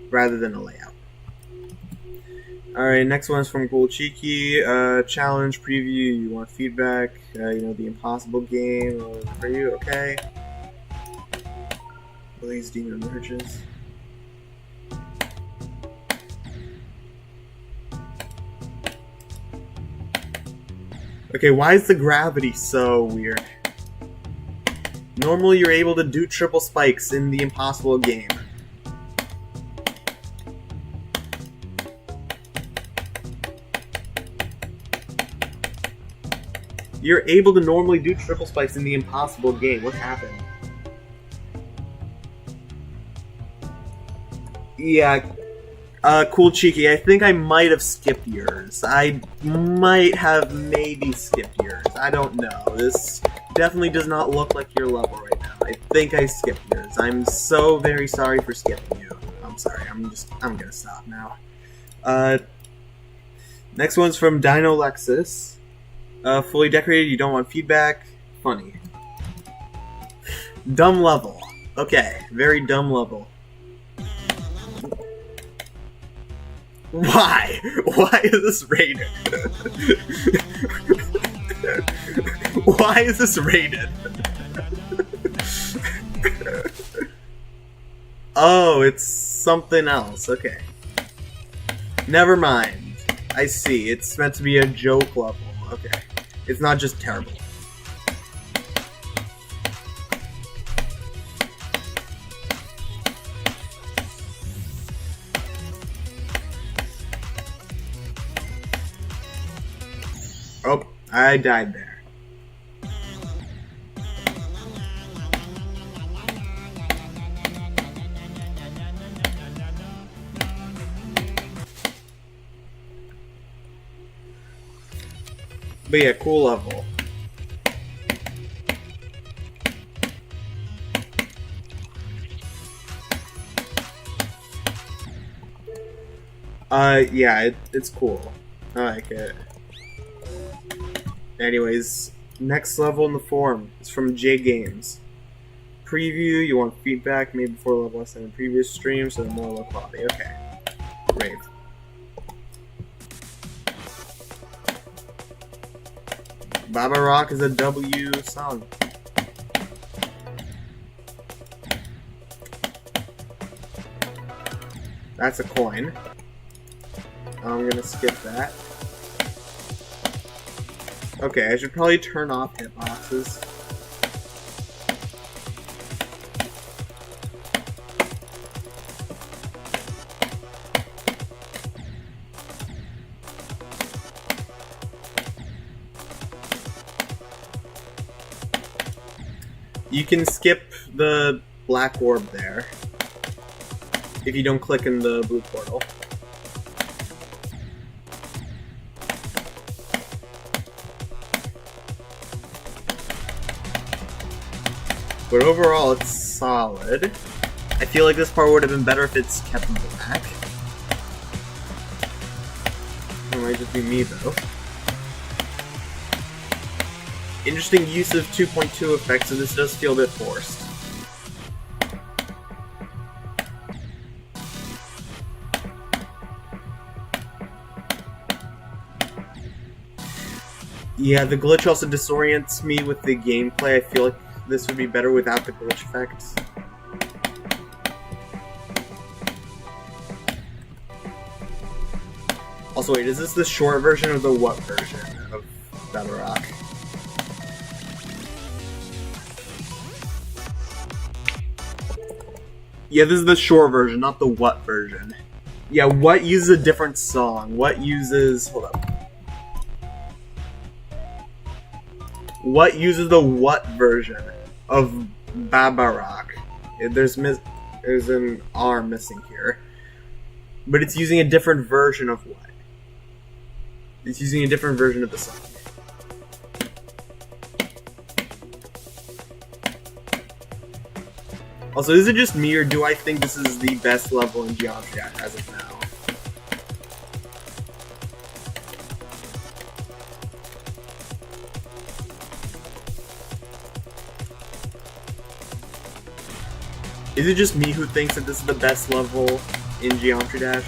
rather than a layout. Alright, next one is from Cool Cheeky. Challenge preview. You want feedback? You know, the impossible game. For you, okay. These demon merges. Okay, why is the gravity so weird? Normally you're able to do triple spikes in the impossible game. You're able to normally do triple spikes in the impossible game. What happened? Yeah, Cool Cheeky, I think I might have skipped yours. I might have maybe skipped yours. I don't know. This definitely does not look like your level right now. I think I skipped yours. I'm so very sorry for skipping you. I'm sorry. I'm gonna stop now. Next one's from Dino Lexus. Fully decorated, you don't want feedback. Funny. Dumb level. Okay, very dumb level. Why? Why is this rated? Why is this rated? Oh, it's something else. Okay. Never mind. I see. It's meant to be a joke level. Okay. It's not just terrible. Oh, I died there. But yeah, cool level. Yeah, it's cool. I like it. Anyways, next level in the forum is from J Games. Preview, you want feedback, maybe before level less than the previous stream, so more low quality. Okay. Great. Baba Rock is a W song. That's a coin. I'm gonna skip that. Okay, I should probably turn off hitboxes. You can skip the black orb there if you don't click in the blue portal. But overall, it's solid. I feel like this part would have been better if it's kept black. It might just be me, though. Interesting use of 2.2 effects, so this does feel a bit forced. Yeah, the glitch also disorients me with the gameplay. I feel like this would be better without the glitch effects. Also, wait, is this the short version or the what version of Battle Rock? Yeah, this is the short version, not the what version. Yeah, what uses a different song. What uses... Hold up. What uses the what version of Baba Rock? There's an R missing here. But it's using a different version of what? It's using a different version of the song. Also, is it just me, or do I think this is the best level in Geometry as of now? Is it just me who thinks that this is the best level in Geometry Dash?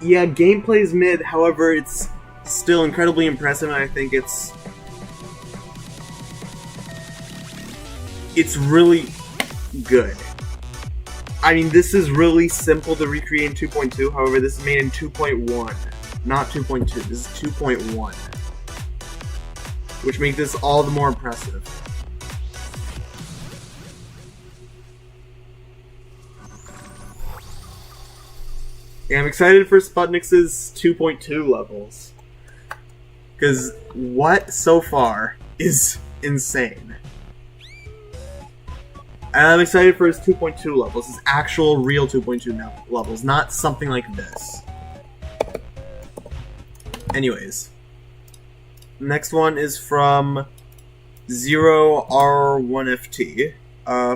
Yeah, gameplay's mid, however, it's still incredibly impressive, and I think it's really good. I mean, this is really simple to recreate in 2.2, however, this is made in 2.1, not 2.2, this is 2.1, which makes this all the more impressive. Yeah, I'm excited for Sputnik's 2.2 levels. Because what so far is insane. And I'm excited for his 2.2 levels, his actual real 2.2 levels, not something like this. Anyways. Next one is from 0R1FT.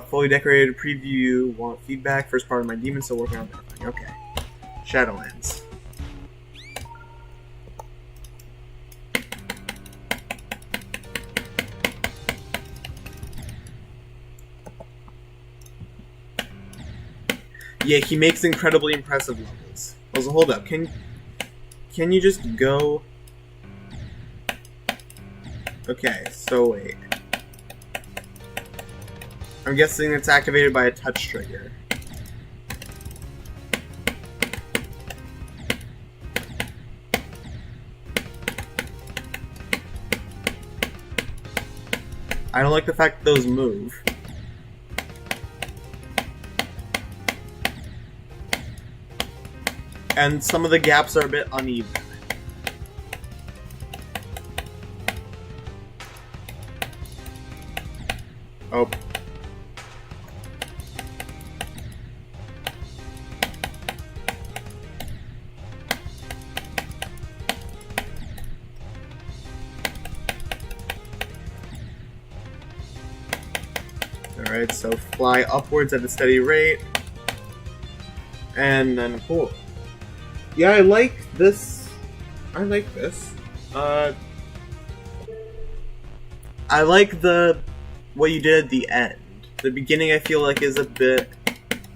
Fully decorated preview, want feedback, first part of my demon, still working on everything. Okay. Shadowlands. Yeah, he makes incredibly impressive levels. Also, hold up. Can you just go? Okay, so wait. I'm guessing it's activated by a touch trigger. I don't like the fact that those move. And some of the gaps are a bit uneven. Oh. Alright, so fly upwards at a steady rate. And then cool. Yeah, I like this. I like this. I like what you did at the end. The beginning I feel like is a bit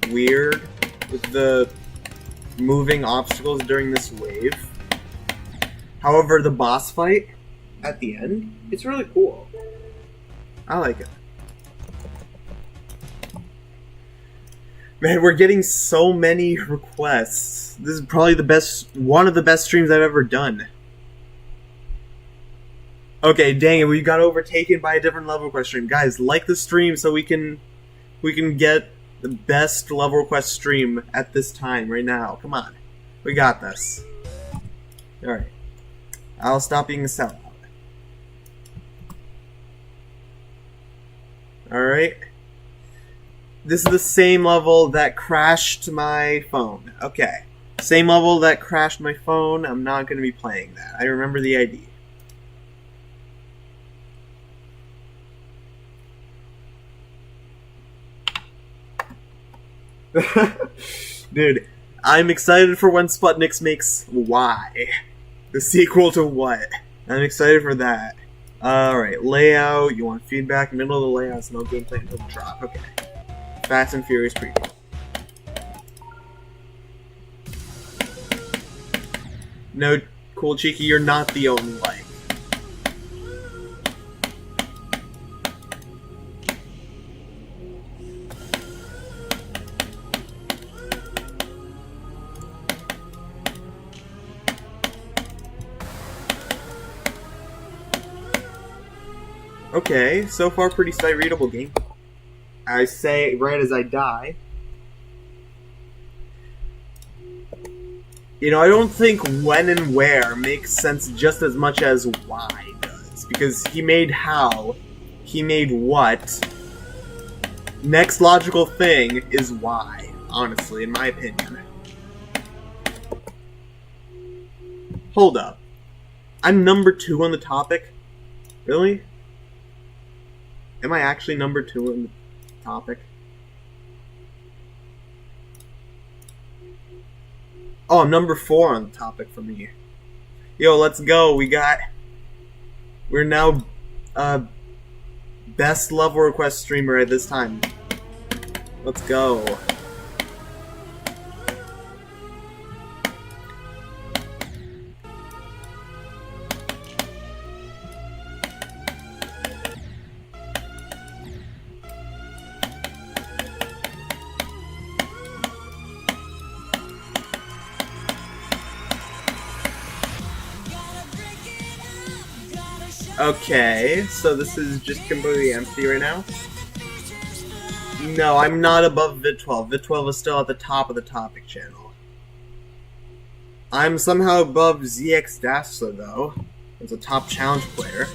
weird with the moving obstacles during this wave. However, the boss fight at the end, it's really cool. I like it. Man, we're getting so many requests. This is probably one of the best streams I've ever done. Okay, dang it, we got overtaken by a different level quest stream. Guys, like the stream so we can get the best level request stream at this time, right now. Come on. We got this. Alright. I'll stop being a sellout. Alright. This is the same level that crashed my phone. Okay. Same level that crashed my phone. I'm not going to be playing that. I remember the ID. Dude, I'm excited for when Sputnik makes Y. The sequel to what? I'm excited for that. Alright, layout. You want feedback? Middle of the layout, no gameplay until the drop. Okay. Fast and Furious preview. No, Cool Cheeky, you're not the only like. Okay, so far pretty sight readable game. I say right as I die. You know, I don't think when and where makes sense just as much as why does. Because he made how, he made what. Next logical thing is why, honestly, in my opinion. Hold up. I'm number 2 on the topic? Really? Am I actually number 2 on the topic? Oh, I'm number 4 on the topic for me. Yo, let's go. We're now best level request streamer at this time. Let's go. Okay, so this is just completely empty right now. No, I'm not above Vid12. Vid12 is still at the top of the topic channel. I'm somehow above ZX Dassler, though, as a top challenge player.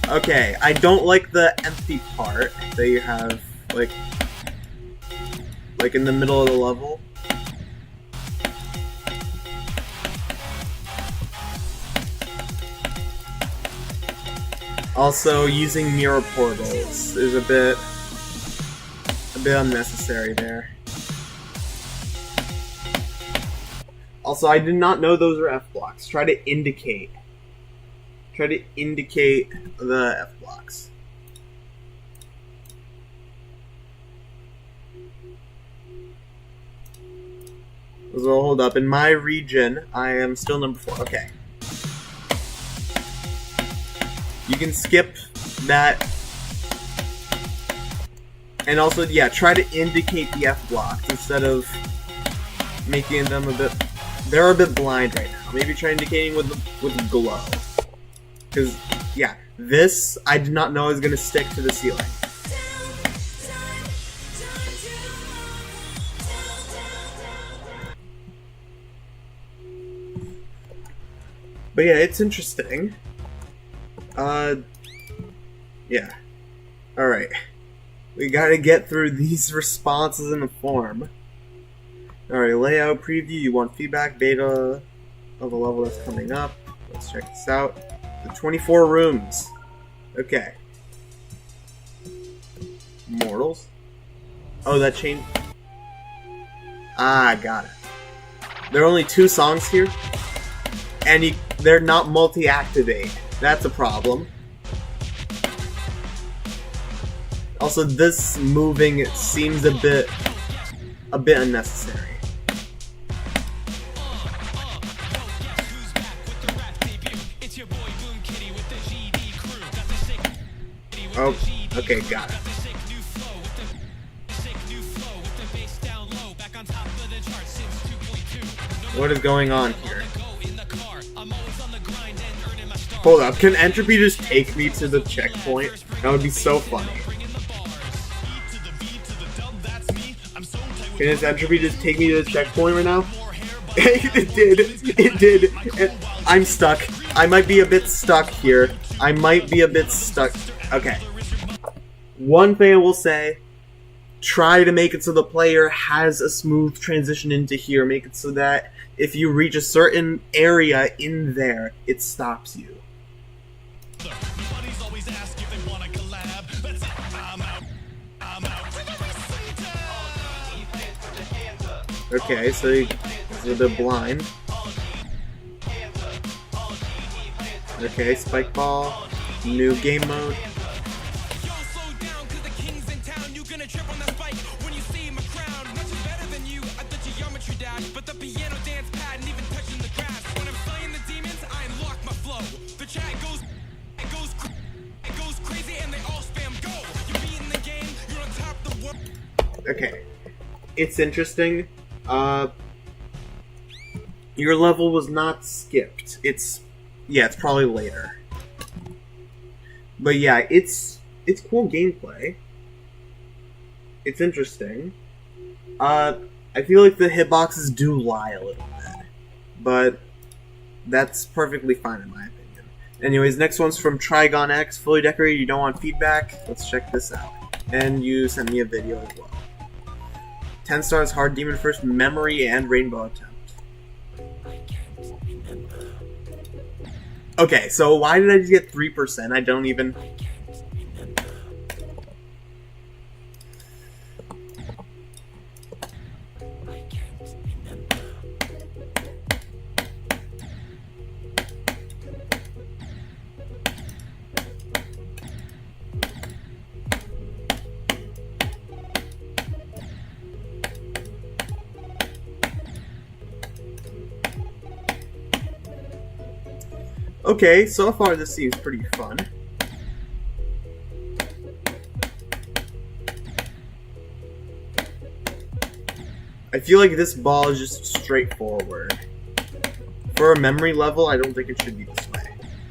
Okay, I don't like the empty part that you have, like in the middle of the level. Also, using mirror portals is a bit unnecessary there. Also, I did not know those were F blocks. Try to indicate the F blocks. So hold up. In my region, I am still number 4. Okay. You can skip that. And also, yeah, try to indicate the F blocks instead of making them a bit... They're a bit blind right now. Maybe try indicating with glow. Because, yeah, this I did not know is going to stick to the ceiling. But yeah, it's interesting. Yeah. Alright. We gotta get through these responses in a form. Alright, layout preview. You want feedback, beta of a level that's coming up. Let's check this out. The 24 rooms. Okay. Mortals. Oh, that changed. Ah, got it. There are only 2 songs here. And they're not multi-activate. That's a problem. Also, this moving seems a bit unnecessary. Oh, okay, got it. What is going on here? Hold up, can Entropy just take me to the checkpoint? That would be so funny. Can this Entropy just take me to the checkpoint right now? It did. I'm stuck. I might be a bit stuck here. Okay. One thing I will say, try to make it so the player has a smooth transition into here. Make it so that if you reach a certain area in there, it stops you. Okay, so he's a bit blind. Okay, spike ball, new game mode. Okay, it's interesting. Your level was not skipped. It's probably later. But yeah, it's cool gameplay. It's interesting. I feel like the hitboxes do lie a little bit, but that's perfectly fine in my opinion. Anyways, next one's from Trigon X, fully decorated. You don't want feedback? Let's check this out. And you sent me a video as well. 10 stars, hard demon first, memory, and rainbow attempt. Okay, so why did I just get 3%? I don't even... Okay, so far this seems pretty fun. I feel like this ball is just straightforward. For a memory level, I don't think it should be this way.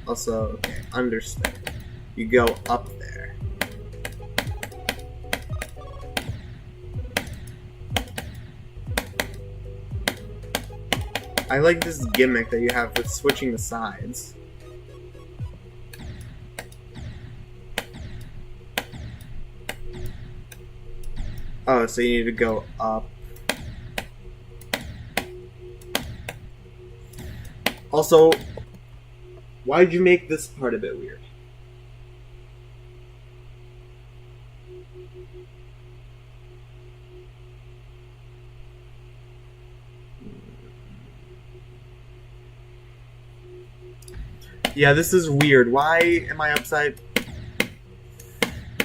Also, okay, understood. You go up there. I like this gimmick that you have with switching the sides. Oh, so you need to go up. Also, why'd you make this part a bit weird? Yeah, this is weird. Why am I upside...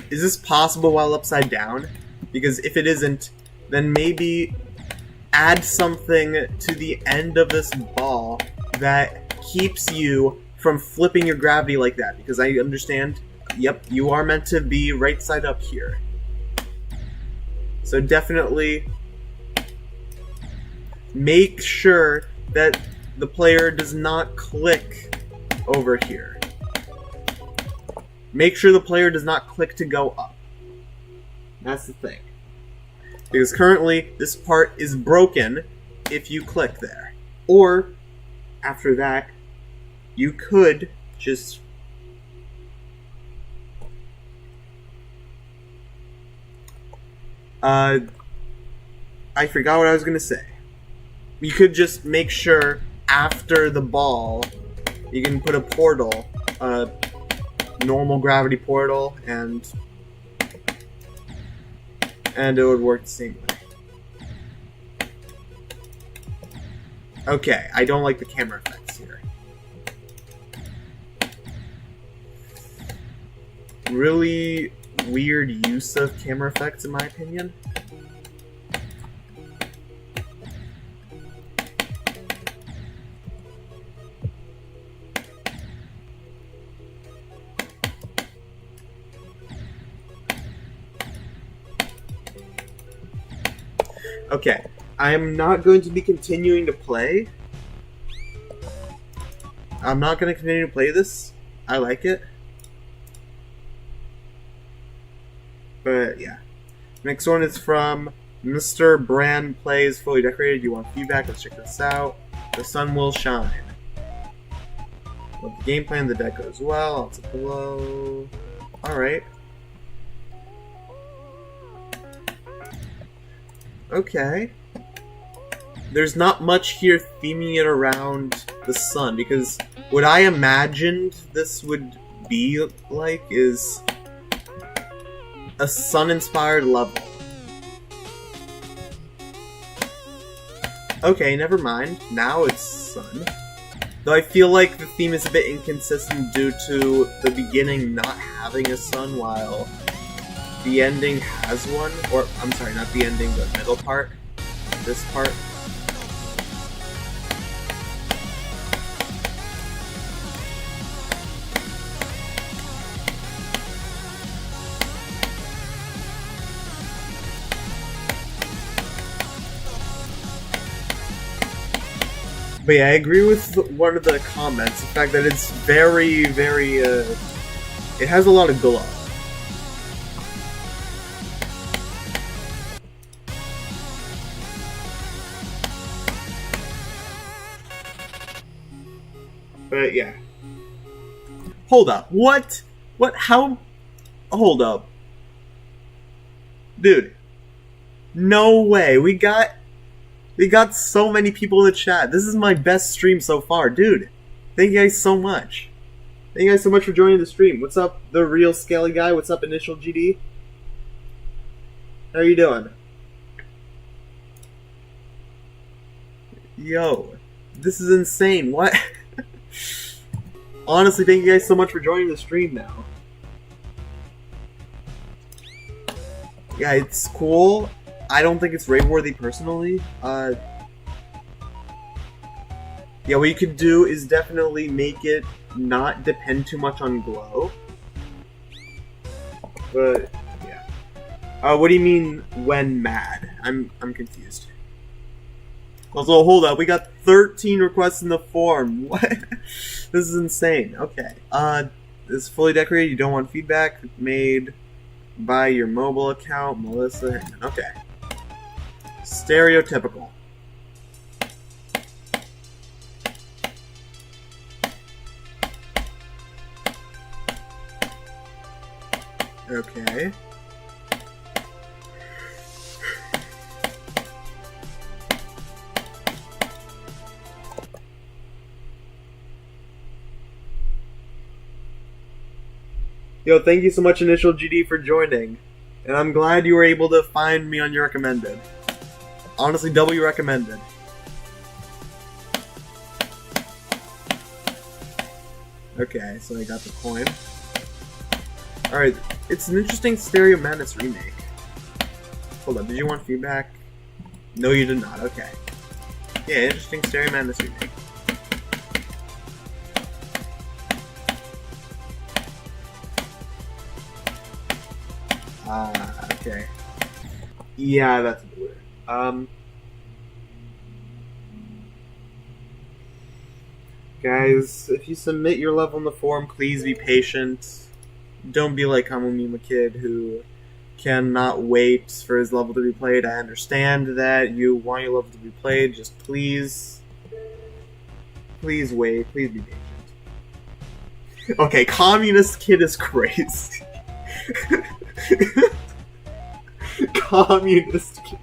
Is this possible while upside down? Because if it isn't, then maybe add something to the end of this ball that keeps you from flipping your gravity like that. Because I understand, yep, you are meant to be right side up here. So definitely make sure that the player does not click over here. Make sure the player does not click to go up. That's the thing. Because currently, this part is broken if you click there. Or, after that, you could just... I forgot what I was going to say. You could just make sure after the ball, you can put a portal, a normal gravity portal, and it would work the same way. Okay, I don't like the camera effects here. Really weird use of camera effects, in my opinion. Okay, I am not going to be continuing to play. I'm not going to continue to play this. I like it. But, yeah. Next one is from Mr. Brand Plays Fully Decorated. You want feedback? Let's check this out. The sun will shine. Love the game plan. The deco as well. Also below. Alright. Okay. There's not much here theming it around the sun, because what I imagined this would be like is a sun-inspired level. Okay, never mind. Now it's sun. Though I feel like the theme is a bit inconsistent due to the beginning not having a sun while the ending has one. Or, I'm sorry, not the ending, the middle part. This part. But yeah, I agree with one of the comments, the fact that it's very, very, it has a lot of glow. But yeah. Hold up. What? What? How? Hold up. Dude. No way. We got so many people in the chat. This is my best stream so far. Dude, thank you guys so much. Thank you guys so much for joining the stream. What's up, the real Scaly guy? What's up, Initial GD? How are you doing? Yo, this is insane. What? Honestly, thank you guys so much for joining the stream now. Yeah, it's cool. I don't think it's rave-worthy personally. Yeah, what you could do is definitely make it not depend too much on glow. But yeah. What do you mean when mad? I'm confused. Also, hold up. We got 13 requests in the form. What? This is insane. Okay. This is fully decorated. You don't want feedback. Made by your mobile account, Melissa. Okay. Stereotypical. Okay. Yo, thank you so much, Initial GD, for joining. And I'm glad you were able to find me on your recommended. Honestly, W recommended. Okay, so I got the coin. Alright, it's an interesting Stereo Madness remake. Hold on, did you want feedback? No, you did not, okay. Yeah, interesting Stereo Madness remake. Okay. Yeah, that's weird. Guys, if you submit your level in the forum, please be patient. Don't be like Hamumima Kid, who cannot wait for his level to be played. I understand that you want your level to be played, just please wait, please be patient. Okay, Communist Kid is crazy. Communist Kid.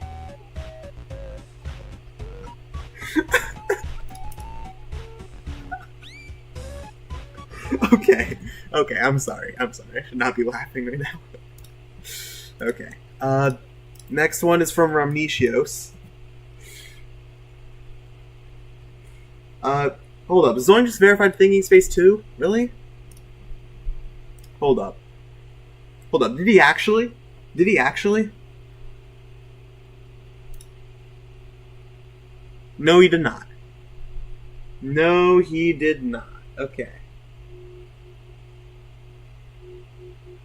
Okay, I'm sorry. I should not be laughing right now. Okay. Next one is from Ramnicios. Hold up. Is Zoing just verified Thinking Space 2? Really? Hold up. Did he actually? No, he did not. No, he did not. Okay.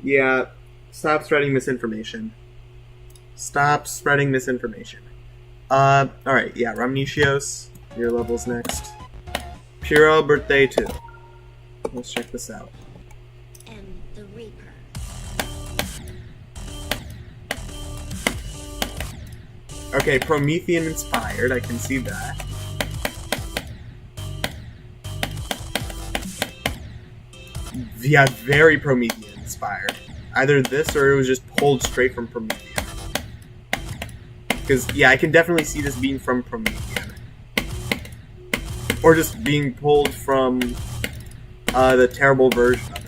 Yeah, stop spreading misinformation. Alright, yeah, Ramnicios, your level's next. Puro Birthday 2. Let's check this out. And the Reaper. Okay, Promethean inspired, I can see that. Yeah, very Promethean inspired. Either this or it was just pulled straight from Promethean. Because, yeah, I can definitely see this being from Promethean. Or just being pulled from the terrible version of it.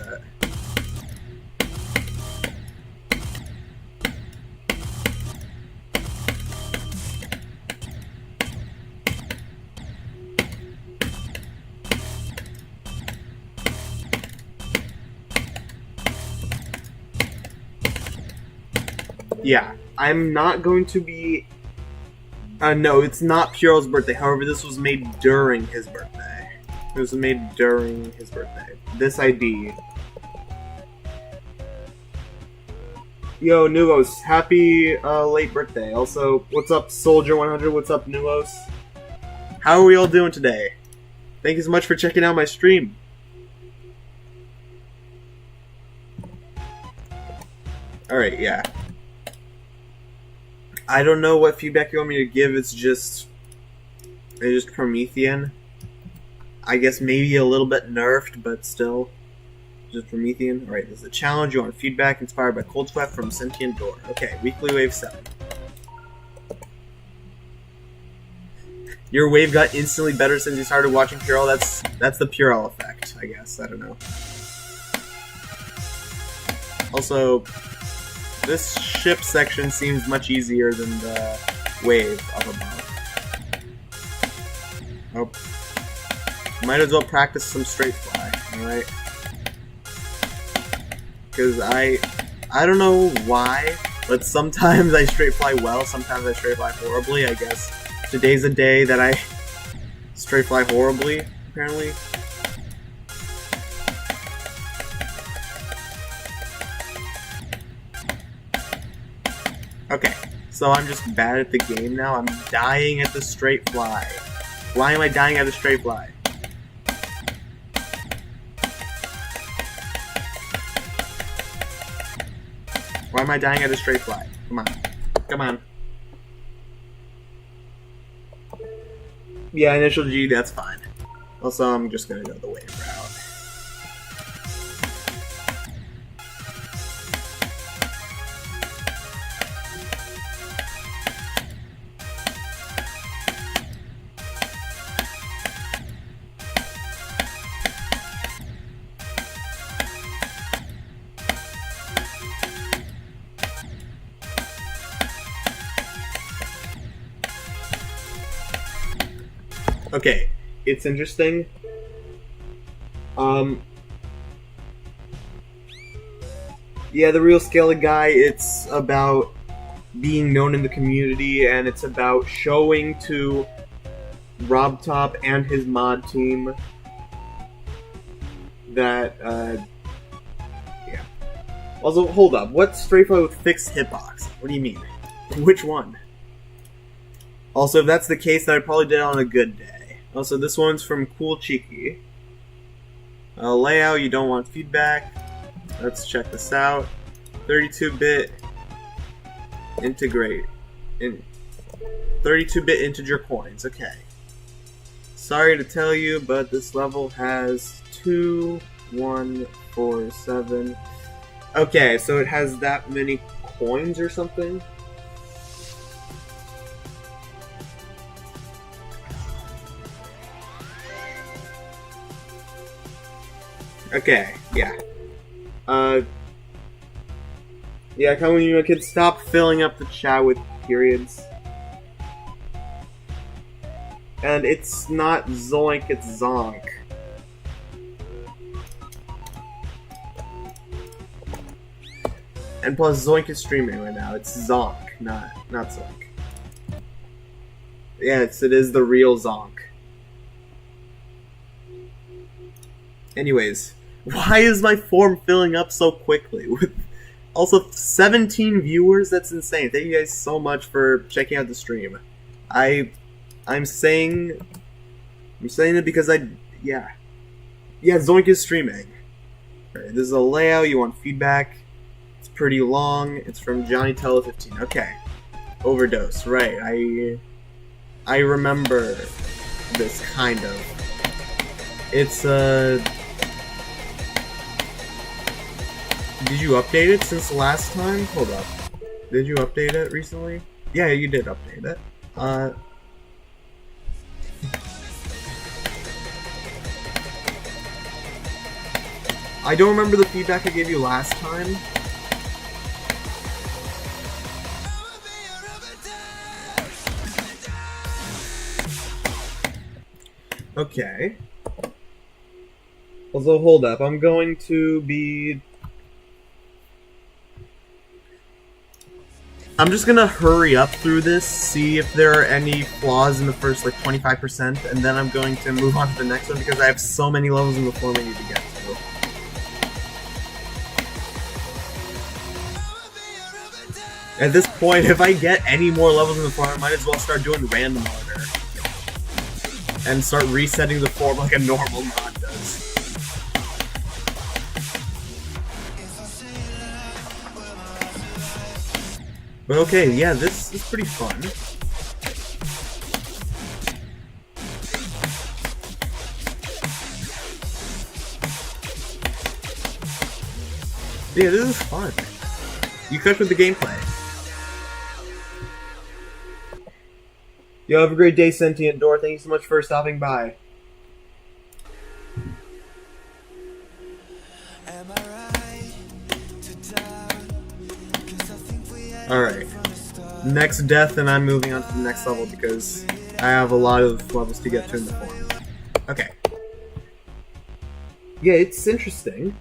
Yeah, I'm not going to be... no, it's not Puro's birthday. However, this was made during his birthday. It was made during his birthday. This ID. Yo, Nuos, happy late birthday. Also, what's up, Soldier100? What's up, Nuos? How are we all doing today? Thank you so much for checking out my stream. Alright, yeah. I don't know what feedback you want me to give. It's just Promethean. I guess maybe a little bit nerfed, but still just Promethean. Alright, there's a challenge. You want feedback inspired by Cold Sweat from Sentient Door. Okay, Weekly Wave 7. Your wave got instantly better since you started watching Purell. That's the Purell effect, I guess. I don't know. Also, this ship section seems much easier than the wave up above. Oh. Might as well practice some straight fly, alright? Because I don't know why, but sometimes I straight fly well, sometimes I straight fly horribly. I guess today's a day that I straight fly horribly, apparently. Okay, so I'm just bad at the game now. I'm dying at the straight fly. Why am I dying at the straight fly? Why am I dying at a straight fly? Come on. Come on. Yeah, initial G, that's fine. Also, I'm just gonna go the wave route. Okay, it's interesting. Yeah, the real Scala guy, it's about being known in the community, and it's about showing to RobTop and his mod team that, yeah. Also, hold up, what's straight fly with fixed hitbox? What do you mean? Which one? Also, if that's the case, then I probably did it on a good day. Also, this one's from Cool Cheeky. Layout, you don't want feedback. Let's check this out. 32-bit integrate. 32-bit integer coins, okay. Sorry to tell you, but this level has 2, 1, 4, 7. Okay, so it has that many coins or something? Okay, yeah. Yeah, come on, you kids, stop filling up the chat with periods. And it's not Zoink, it's Zonk. And plus, Zoink is streaming right now. It's Zonk, not Zoink. Yes, it is the real Zonk. Anyways, why is my form filling up so quickly? With also 17 viewers, that's insane. Thank you guys so much for checking out the stream. I'm saying it because yeah, Zoink is streaming. Alright, this is a layout, you want feedback. It's pretty long. It's from Johnny Tele 15. Okay. Overdose, right. I remember this kind of. It's did you update it since the last time? Hold up. Did you update it recently? Yeah, you did update it. I don't remember the feedback I gave you last time. Okay. Also, hold up. I'm going to be... I'm just gonna hurry up through this, see if there are any flaws in the first, like, 25%, and then I'm going to move on to the next one because I have so many levels in the form I need to get to. At this point, if I get any more levels in the form, I might as well start doing random order. And start resetting the form like a normal mod does. But okay, yeah, this is pretty fun. Yeah, this is fun. You cook with the gameplay. Yo, have a great day, Sentient Door. Thank you so much for stopping by. Am I right to die? Alright. Next death, and I'm moving on to the next level because I have a lot of levels to get to in the form. Okay. Yeah, it's interesting.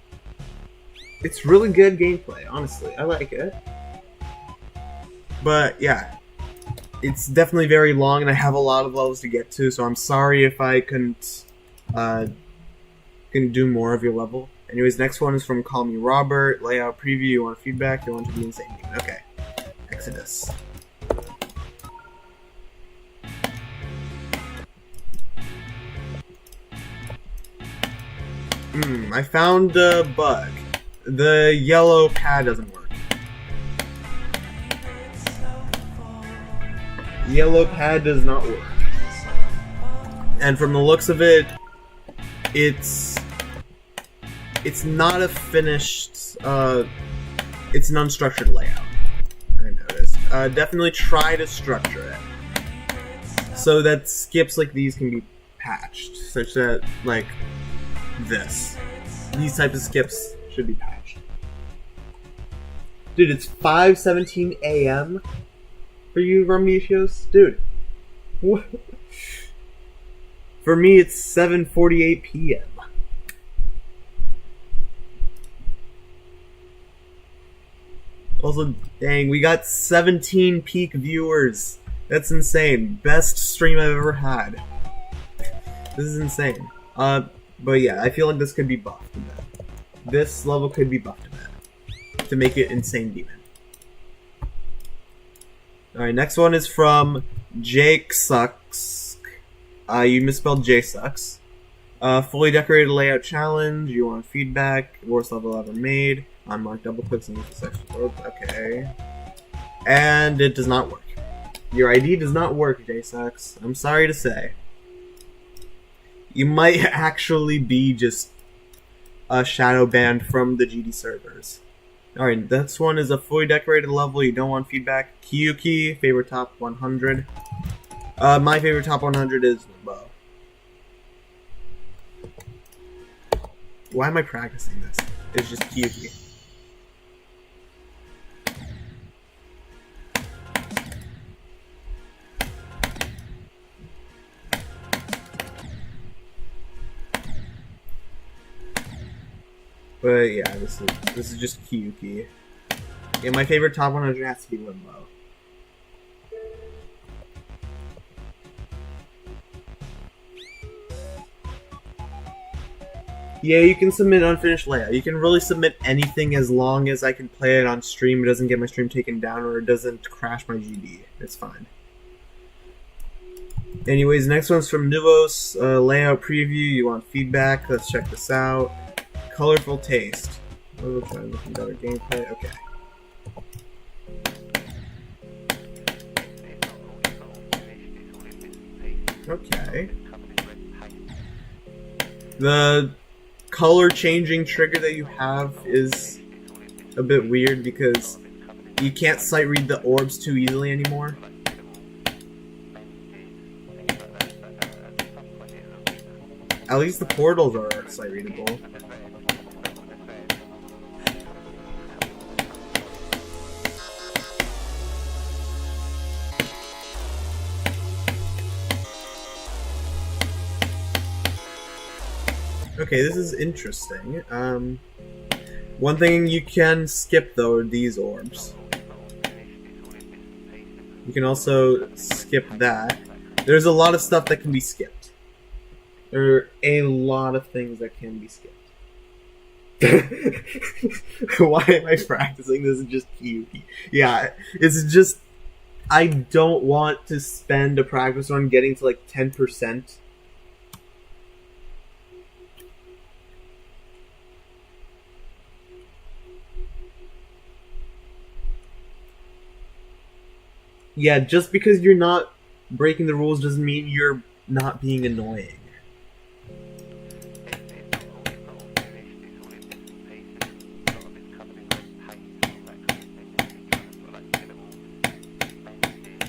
It's really good gameplay, honestly. I like it. But, yeah. It's definitely very long, and I have a lot of levels to get to, so I'm sorry if I couldn't do more of your level. Anyways, next one is from Call Me Robert. Layout preview, you want feedback, you want to be insane. Okay. Exodus. I found a bug. The yellow pad doesn't work. The yellow pad does not work. And from the looks of it, it's not a finished, it's an unstructured layout, I noticed. Definitely try to structure it so that skips like these can be patched, such that, like, these type of skips should be patched. Dude, it's 5:17 a.m. for you, Romnetios? Dude. What? For me, it's 7:48 p.m. Also, dang, we got 17 peak viewers. That's insane. Best stream I've ever had. This is insane. But yeah, I feel like this could be buffed a bit. This level could be buffed a bit to make it Insane Demon. Alright, next one is from Jake Sucks. You misspelled J Sucks. Fully decorated layout challenge. You want feedback. Worst level ever made. Unmarked double clicks and use the section rope. Okay. And it does not work. Your ID does not work, J Sucks. I'm sorry to say. You might actually be just a shadow banned from the GD servers. Alright, this one is a fully decorated level. You don't want feedback. Kyuki, favorite top 100. My favorite top 100 is Limbo. Why am I practicing this? It's just Kyuki. But yeah, this is just Kyuki. Yeah, my favorite top 100 has to be Limbo. Yeah, you can submit unfinished layout. You can really submit anything as long as I can play it on stream. It doesn't get my stream taken down or it doesn't crash my GD. It's fine. Anyways, next one's from Nuvos. Layout preview. You want feedback? Let's check this out. Colorful taste. Oh, trying to look at better gameplay. Okay. Okay. The color changing trigger that you have is a bit weird because you can't sight read the orbs too easily anymore. At least the portals are sight readable. Okay, this is interesting. One thing you can skip though are these orbs. You can also skip that. There's a lot of stuff that can be skipped. There are a lot of things that can be skipped. Why am I practicing this? Is just cute. Yeah, it's just I don't want to spend a practice run getting to like 10%. Yeah, just because you're not breaking the rules doesn't mean you're not being annoying.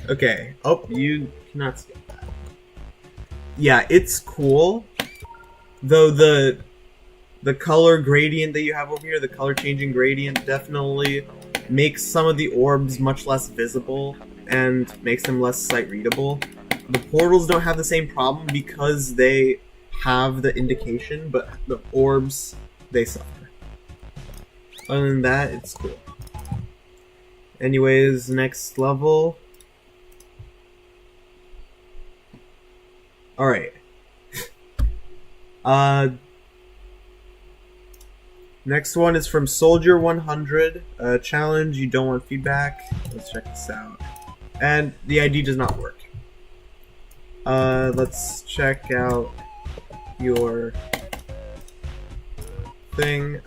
Okay. Oh, you cannot skip that. Yeah, it's cool. Though the color gradient that you have over here, the color changing gradient, definitely makes some of the orbs much less visible and makes them less sight readable. The portals don't have the same problem because they have the indication, but the orbs, they suffer. Other than that, it's cool. Anyways, next level. Alright. Next one is from Soldier 100. Challenge, you don't want feedback. Let's check this out. And the ID does not work. Let's check out your thing.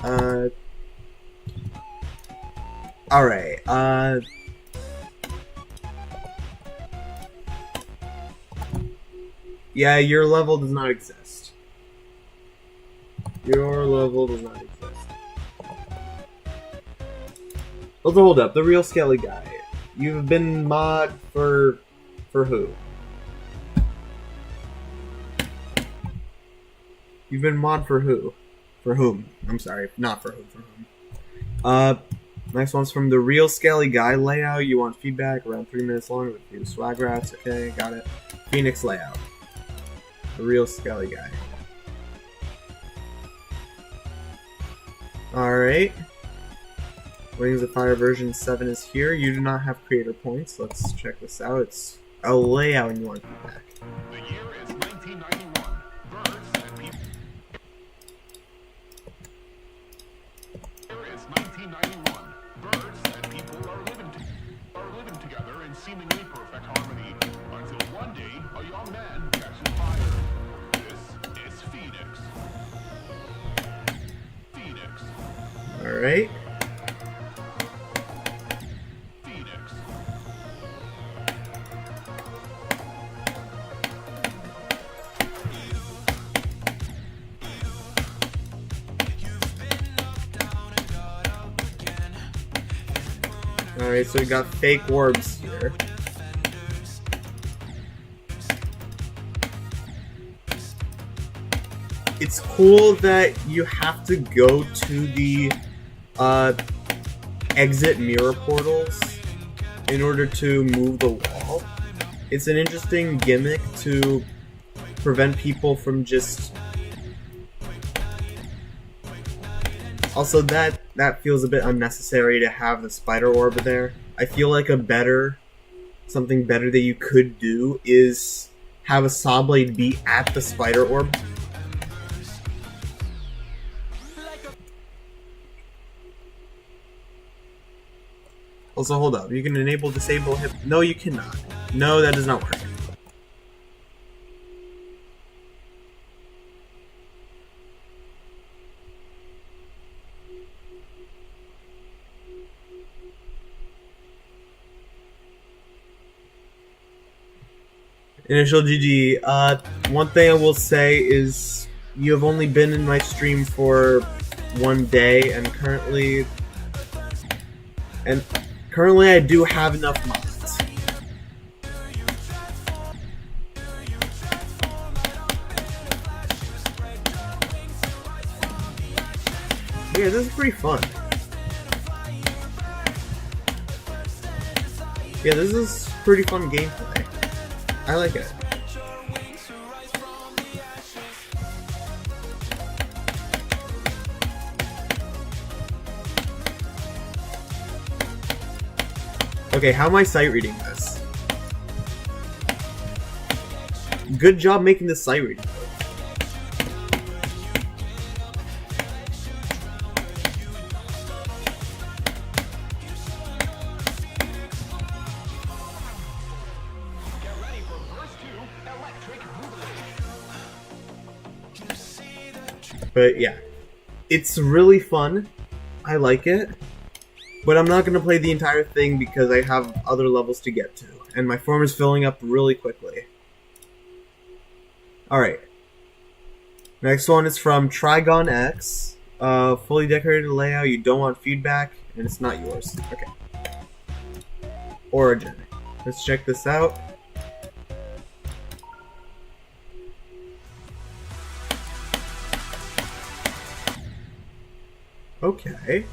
Alright, yeah, your level does not exist. Your level does not exist. Also, hold up, the real Skelly guy. You've been mod for who? You've been mod for who? For whom? I'm sorry, not for who, for whom. Next one's from the real Skelly guy. Layout, you want feedback, around 3 minutes long with a few swag rats, okay, got it. Phoenix layout. The real Skelly guy. Alright. Wings of Fire version 7 is here. You do not have creator points. Let's check this out. It's a layout and you want feedback. The year is 1991. Birds and people. The year is 1991. Birds and people are living together in seemingly perfect harmony until one day a young man catches fire. This is Phoenix. Phoenix. Alright. Phoenix. Alright, so we got fake orbs here. It's cool that you have to go to the exit mirror portals in order to move the wall. It's an interesting gimmick to prevent people from just... Also, that feels a bit unnecessary to have the spider orb there. I feel like something better that you could do is have a saw blade be at the spider orb. Also, hold up. You can enable, disable, hip... No, you cannot. No, that does not work. Initial GG. One thing I will say is you have only been in my stream for 1 day, and currently I do have enough mods. Yeah, this is pretty fun. Yeah, this is pretty fun gameplay. I like it. Okay, how am I sight reading this? Good job making this sight reading. But yeah, it's really fun. I like it. But I'm not going to play the entire thing because I have other levels to get to. And my form is filling up really quickly. Alright. Next one is from Trigon X. Fully decorated layout, you don't want feedback, and it's not yours. Okay. Origin. Let's check this out. Okay.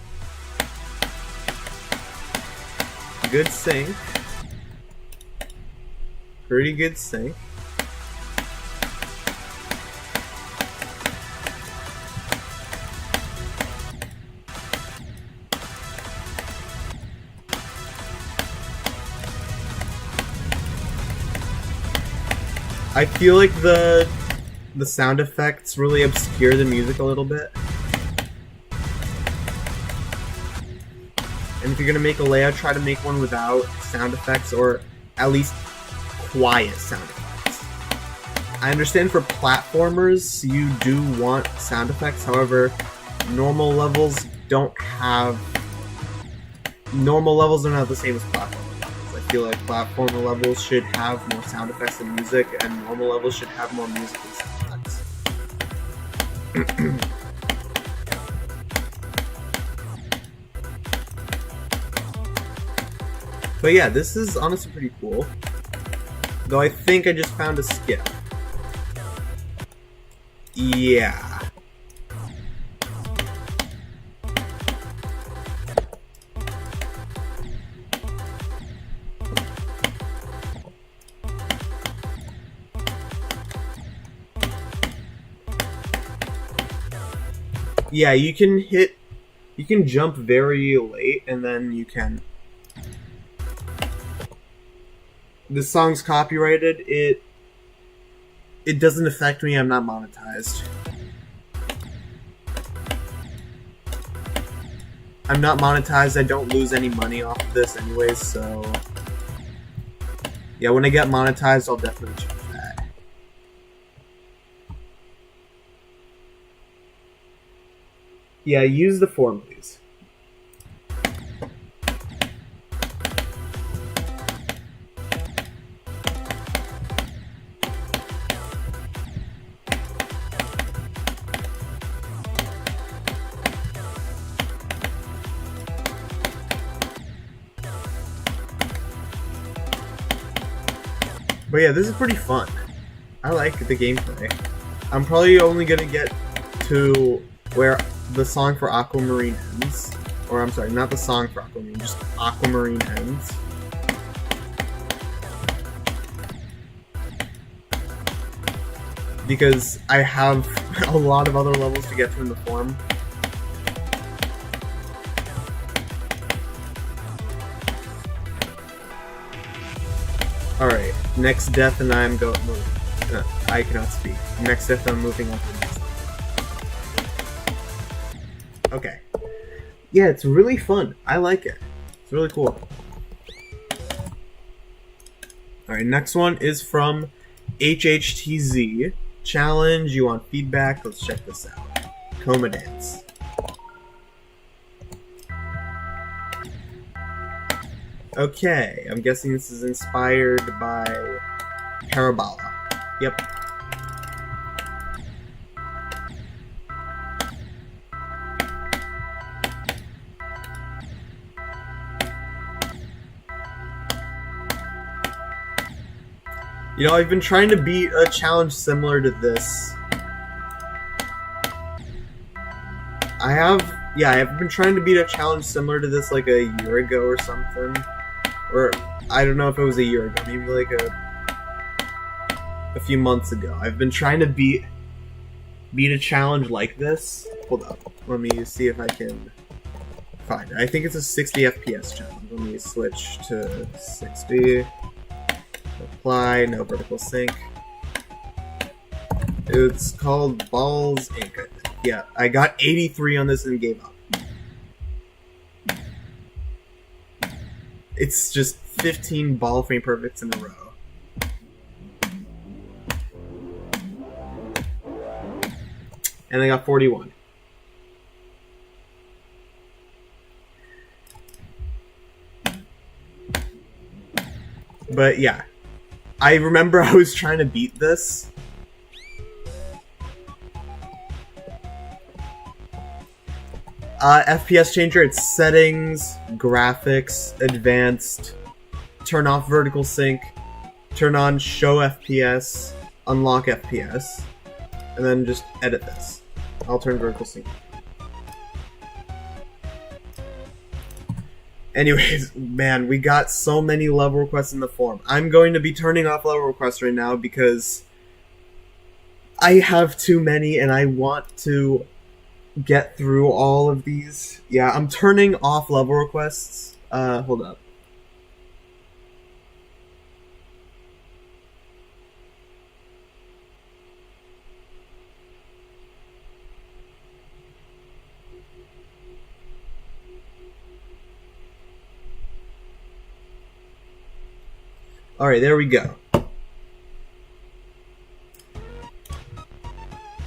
good sync. Pretty good sync. I feel like the sound effects really obscure the music a little bit. And if you're gonna make a layout, try to make one without sound effects, or at least quiet sound effects. I understand for platformers you do want sound effects, however, normal levels don't have the same as platformer levels. I feel like platformer levels should have more sound effects than music, and normal levels should have more music than sound effects. But yeah, this is honestly pretty cool. Though I think I just found a skip. Yeah. Yeah, you can jump very late, and then you can... This song's copyrighted. It doesn't affect me. I'm not monetized. I'm not monetized. I don't lose any money off of this anyways, so... Yeah, when I get monetized, I'll definitely change that. Yeah, use the form, please. But yeah, this is pretty fun. I like the gameplay. I'm probably only gonna get to where the song for Aquamarine ends. Or I'm sorry, not the song for Aquamarine, just Aquamarine ends. Because I have a lot of other levels to get to in the form. Alright, next death and I'm going. I cannot speak. Next death, I'm moving on to the next. Okay. Yeah, it's really fun. I like it. It's really cool. Alright, next one is from HHTZ. Challenge, you want feedback? Let's check this out. Coma Dance. Okay, I'm guessing this is inspired by Parabola. Yep. You know, I've been trying to beat a challenge similar to this. I've been trying to beat a challenge similar to this like a year ago or something. Or, I don't know if it was a year ago, maybe like a few months ago. I've been trying to beat a challenge like this. Hold up, let me see if I can find it. I think it's a 60 FPS challenge. Let me switch to 60. Apply, no vertical sync. It's called Balls Inc. I think. Yeah, I got 83 on this and gave up. It's just 15 ball frame perfects in a row. And I got 41. But yeah, I remember I was trying to beat this. FPS changer, it's settings, graphics, advanced, turn off vertical sync, turn on show FPS, unlock FPS, and then just edit this. I'll turn vertical sync. Anyways, man, we got so many level requests in the forum. I'm going to be turning off level requests right now because I have too many and I want to get through all of these. Yeah, I'm turning off level requests. Hold up. Alright, there we go.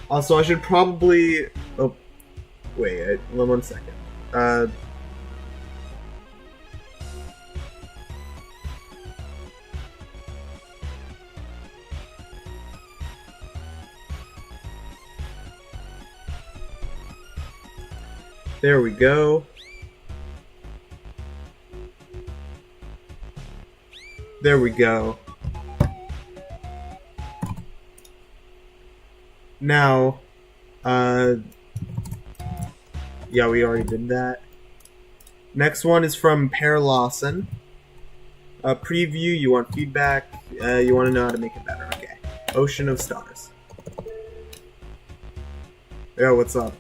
Also, I should probably... Oh, wait, 1 second. There we go. There we go. Now, yeah, we already did that. Next one is from Per Lawson. Preview, you want feedback, you want to know how to make it better. Okay. Ocean of Stars. Yo, what's up?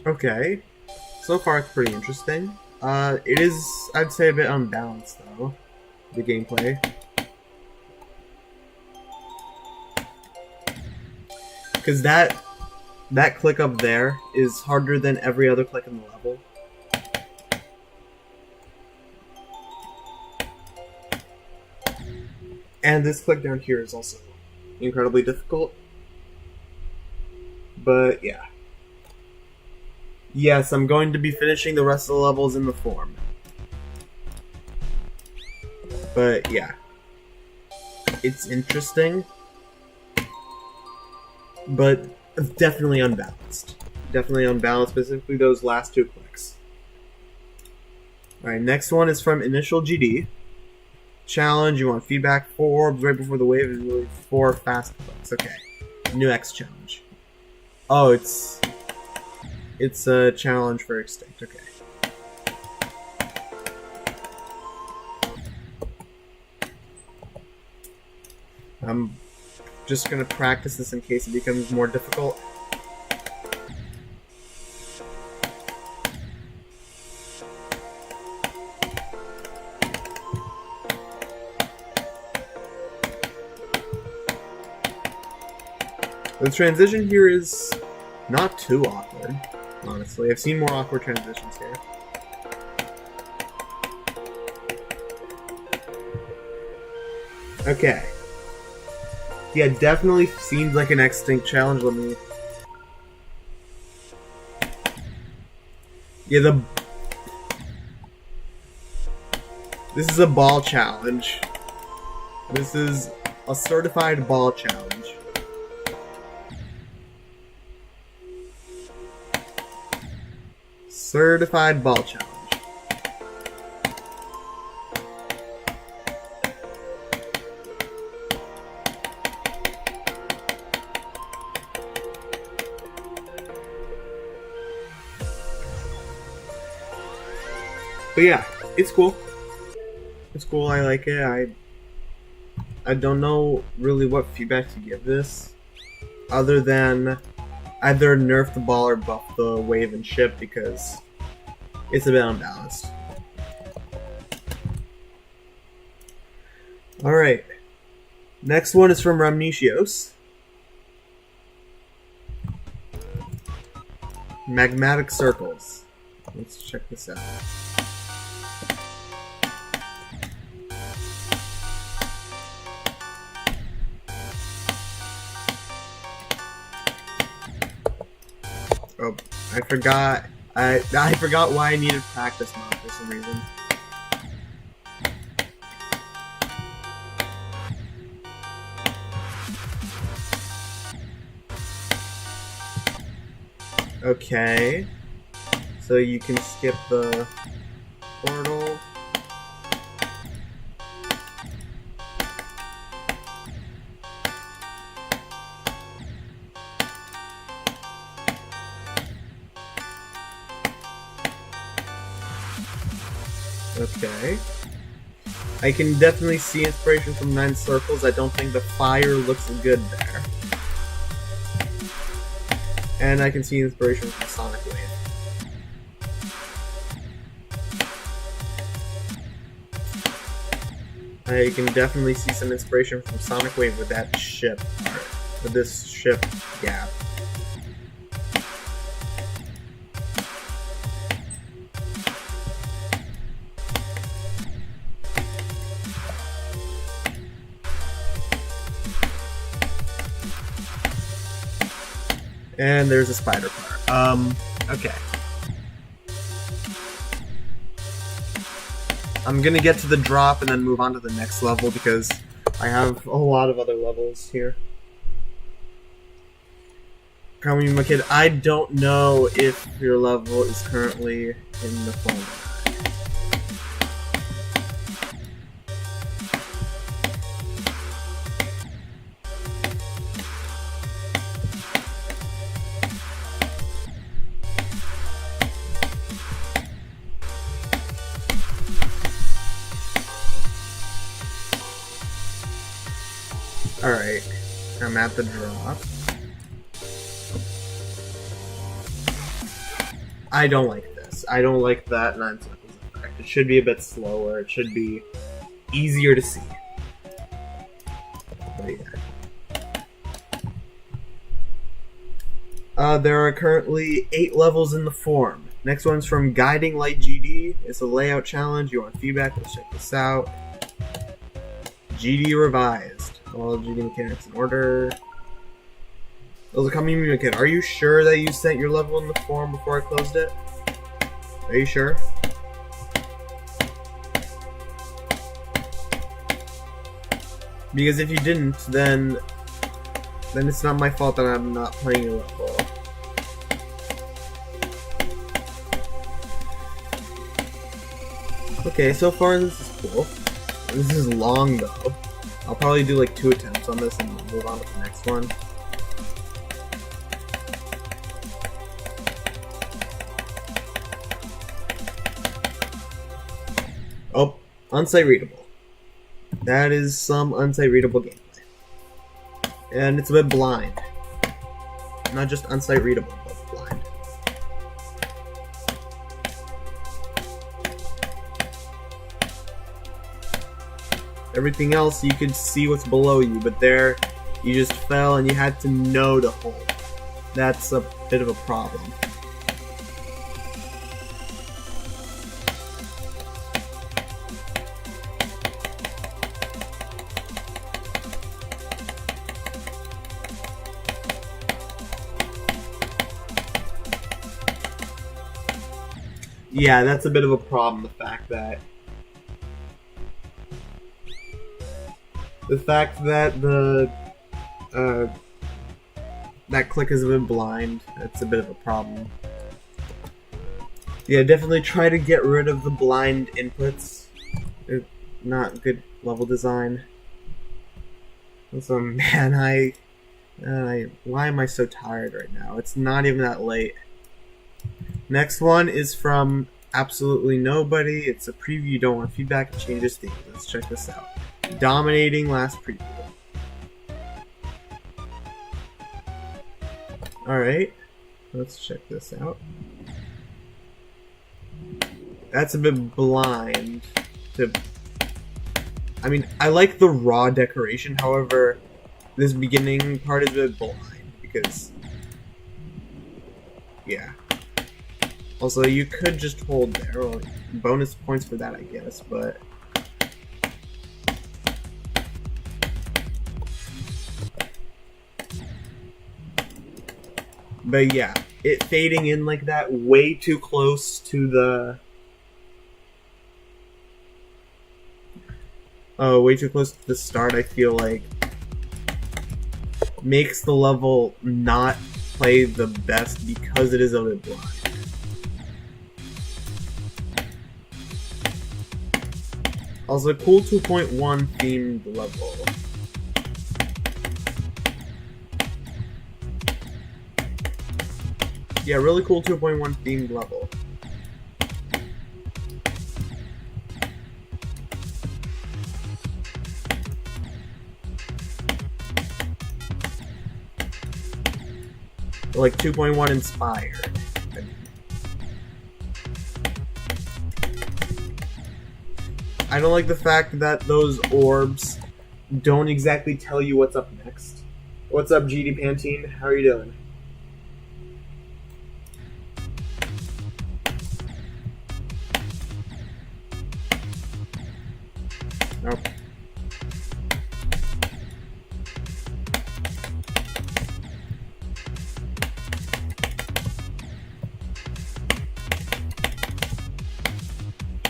Okay, so far it's pretty interesting. It is, I'd say, a bit unbalanced, though, the gameplay. Because that click up there is harder than every other click in the level. And this click down here is also incredibly difficult. But, yeah. Yes, I'm going to be finishing the rest of the levels in the form. But, yeah. It's interesting. But definitely unbalanced. Definitely unbalanced, specifically those last 2 clicks. Alright, next one is from Initial GD. Challenge, you want feedback 4 orbs right before the wave, and really 4 fast clicks. Okay. New X challenge. Oh, it's a challenge for Extinct, okay. I'm just gonna practice this in case it becomes more difficult. The transition here is not too awkward. Honestly, I've seen more awkward transitions here. Okay. Yeah, definitely seems like an Extinct challenge. Let me... Yeah, this is a ball challenge. This is a certified ball challenge. Certified ball challenge. But yeah, it's cool. It's cool, I like it. I don't know really what feedback to give this, other than either nerf the ball or buff the wave and ship, because it's a bit unbalanced. Alright. Next one is from Ramnicios. Magmatic Circles. Let's check this out. Oh, I forgot. I forgot why I needed practice mode for some reason. Okay. So you can skip the portal. Okay. I can definitely see inspiration from 9 Circles. I don't think the fire looks good there. And I can see inspiration from Sonic Wave. I can definitely see some inspiration from Sonic Wave with that ship part, with this ship gap. And there's a spider part. Okay. I'm gonna get to the drop and then move on to the next level because I have a lot of other levels here. Call me my kid. I don't know if your level is currently in the phone. Alright, I'm at the drop. I don't like this. I don't like that 9 Circles effect. It should be a bit slower. It should be easier to see. But yeah. There are currently 8 levels in the form. Next one's from Guiding Light GD. It's a layout challenge. You want feedback? Let's check this out. GD revised. All GD mechanics in order. Those are coming to me, kid. Are you sure that you sent your level in the form before I closed it? Are you sure? Because if you didn't, then it's not my fault that I'm not playing your level. Okay, so far this is cool. This is long though. I'll probably do like 2 attempts on this and move on to the next one. Oh, unsight readable. That is some unsight readable gameplay. And it's a bit blind. Not just unsight readable, but blind. Everything else, you could see what's below you, but there, you just fell and you had to know to hold. That's a bit of a problem. Yeah, that's a bit of a problem, the fact that that click is a bit blind. That's a bit of a problem. Yeah, definitely try to get rid of the blind inputs. It's not good level design. So man, why am I so tired right now? It's not even that late. Next one is from absolutely nobody. It's a preview. You don't want feedback. It changes things. Let's check this out. Dominating last preview. Alright. Let's check this out. That's a bit blind. I mean, I like the raw decoration. However, this beginning part is a bit blind. Because... yeah. Also, you could just hold there. Well, bonus points for that, I guess, but... but yeah, it fading in like that way too close to the... way too close to the start, I feel like makes the level not play the best because it is a bit blind. Also, cool 2.1 themed level. Yeah, really cool 2.1 themed level. Like 2.1 inspired. I don't like the fact that those orbs don't exactly tell you what's up next. What's up, GD Pantene? How are you doing? Nope.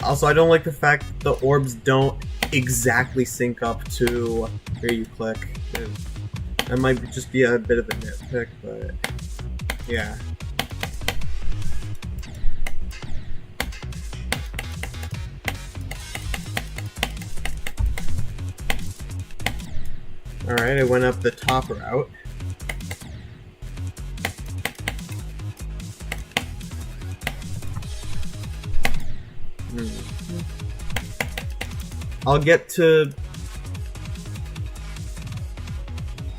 Also, I don't like the fact that the orbs don't exactly sync up to where you click. That might just be a bit of a nitpick, but yeah. Alright, I went up the top route. I'll get to...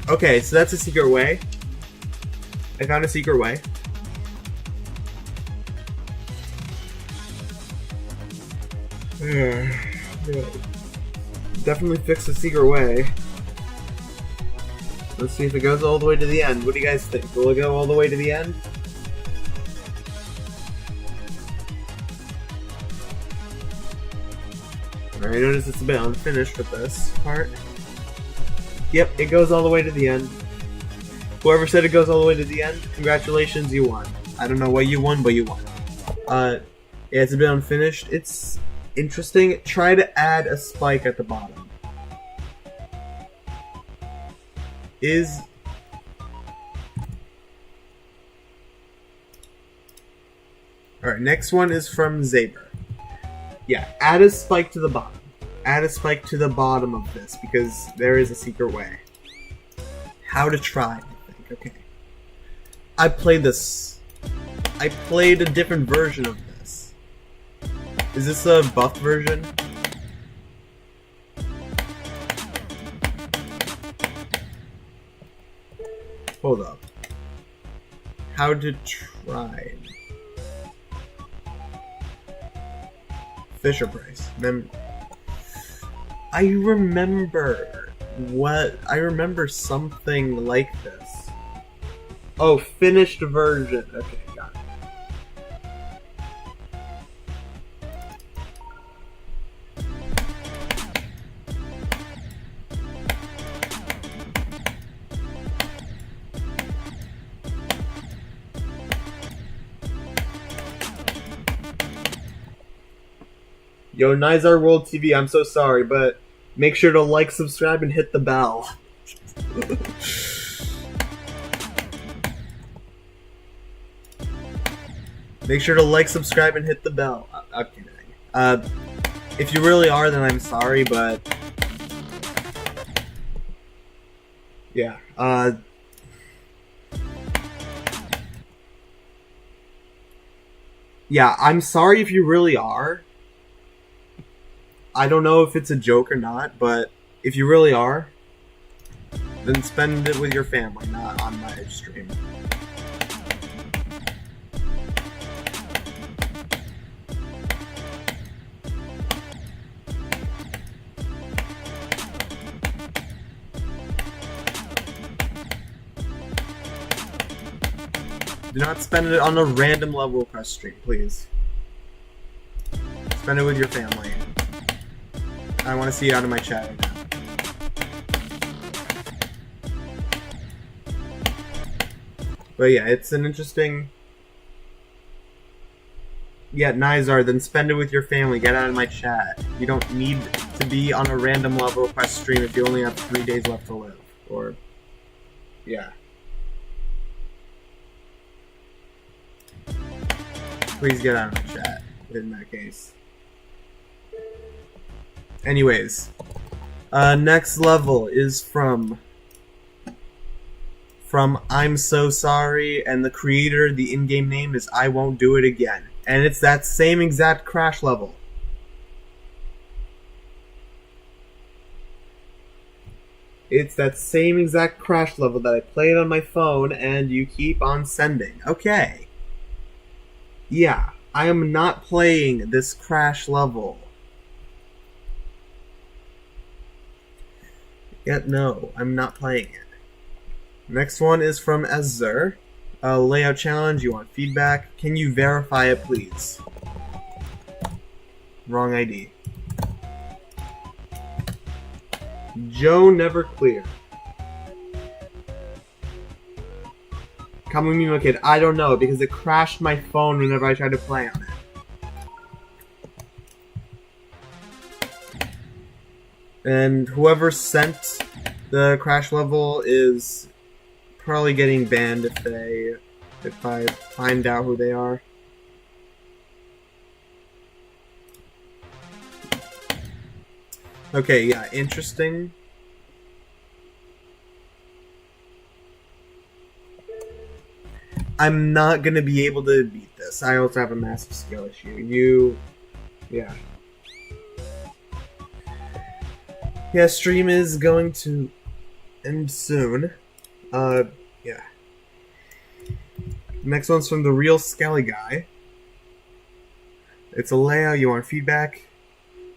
Okay, so that's a secret way. I found a secret way. Definitely fix the secret way. Let's see if it goes all the way to the end. What do you guys think? Will it go all the way to the end? Alright, notice it's a bit unfinished with this part. Yep, it goes all the way to the end. Whoever said it goes all the way to the end, congratulations, you won. I don't know what you won, but you won. Yeah, it's a bit unfinished. It's interesting. Try to add a spike at the bottom. Alright, next one is from Zaber. Yeah, add a spike to the bottom. Add a spike to the bottom of this, because there is a secret way. How to try, I think. Okay. I played this. I played a different version of this. Is this a buffed version? Hold up. How to try. Fisher Price. I remember something like this. Oh, finished version. Okay, got it. Yo, Nizar World TV, I'm so sorry, but make sure to like, subscribe, and hit the bell. Make sure to like, subscribe, and hit the bell. I'm kidding. If you really are, then I'm sorry, but... Yeah, yeah, I'm sorry if you really are. I don't know if it's a joke or not, but if you really are, then spend it with your family, not on my stream. Do not spend it on a random level request stream, please. Spend it with your family. I want to see it out of my chat right now. But yeah, it's an interesting... Yeah, Nizar, then spend it with your family. Get out of my chat. You don't need to be on a random level request stream if you only have 3 days left to live. Or... Yeah. Please get out of my chat in that case. Anyways, next level is from I'm So Sorry, and the creator, the in-game name is I Won't Do It Again. And it's that same exact crash level. It's that same exact crash level that I played on my phone and you keep on sending. Okay. Yeah, I am not playing this crash level. Yet no, I'm not playing it. Next one is from Azur. Layout challenge, you want feedback. Can you verify it, please? Wrong ID. Joe never clear. Kamumimo Kid, I don't know because it crashed my phone whenever I tried to play on it. And whoever sent the crash level is probably getting banned if I find out who they are. Okay, yeah, interesting. I'm not gonna be able to beat this. I also have a massive skill issue. Yeah. Yeah, stream is going to end soon. Yeah. Next one's from the real Skelly guy. It's a layout, you want feedback.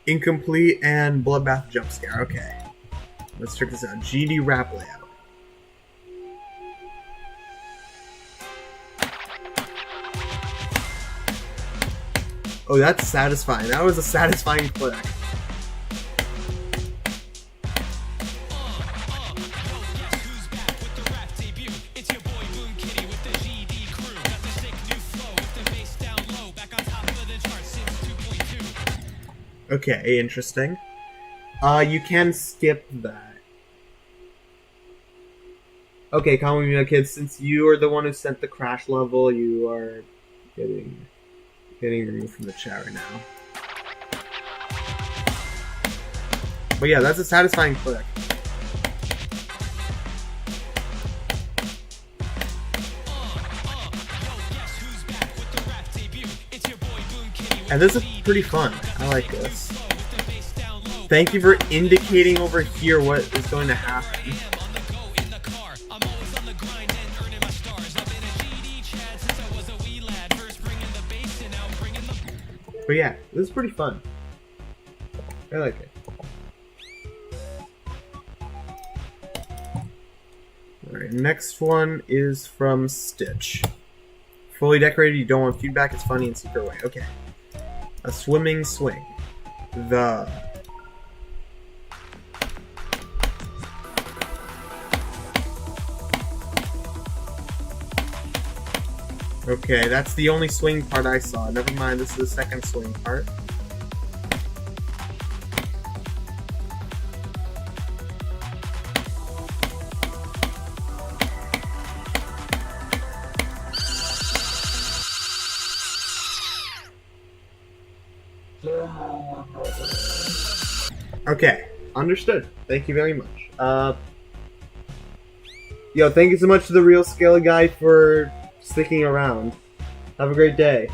Incomplete and bloodbath jump scare. Okay. Let's check this out. GD rap layout. Oh, that's satisfying. That was a satisfying click. Okay, interesting. You can skip that. Okay, Kamumino Kid, since you are the one who sent the crash level, you are getting removed from the chat right now. But yeah, that's a satisfying click. And this is pretty fun. I like this. Thank you for indicating over here what is going to happen. But yeah, this is pretty fun. I like it. Alright, next one is from Stitch. Fully decorated, you don't want feedback, it's funny in secret way. Okay. A swimming swing. The... Okay, that's the only swing part I saw. Never mind, this is the second swing part. Okay, understood. Thank you very much. Yo, thank you so much to the Real Scale Guy for sticking around. Have a great day.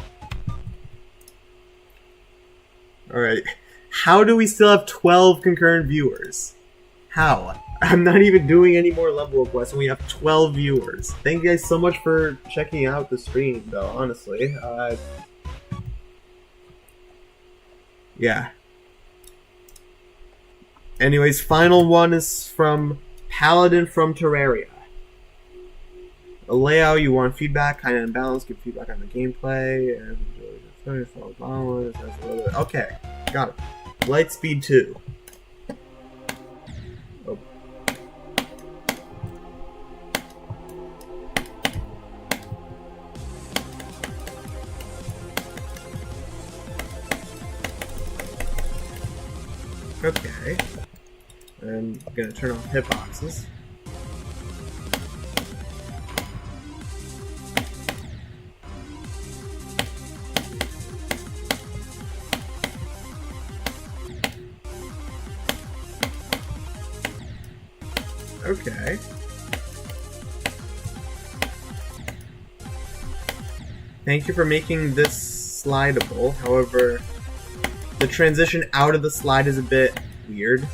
Alright. How do we still have 12 concurrent viewers? How? I'm not even doing any more level requests and we have 12 viewers. Thank you guys so much for checking out the stream, though, honestly. Yeah. Anyways, final one is from Paladin from Terraria. A layout, you want feedback, kind of imbalanced, give feedback on the gameplay, and okay, got it. Light speed 2. Oh. Okay. I'm gonna turn off hitboxes. Okay. Thank you for making this slidable. However, the transition out of the slide is a bit weird.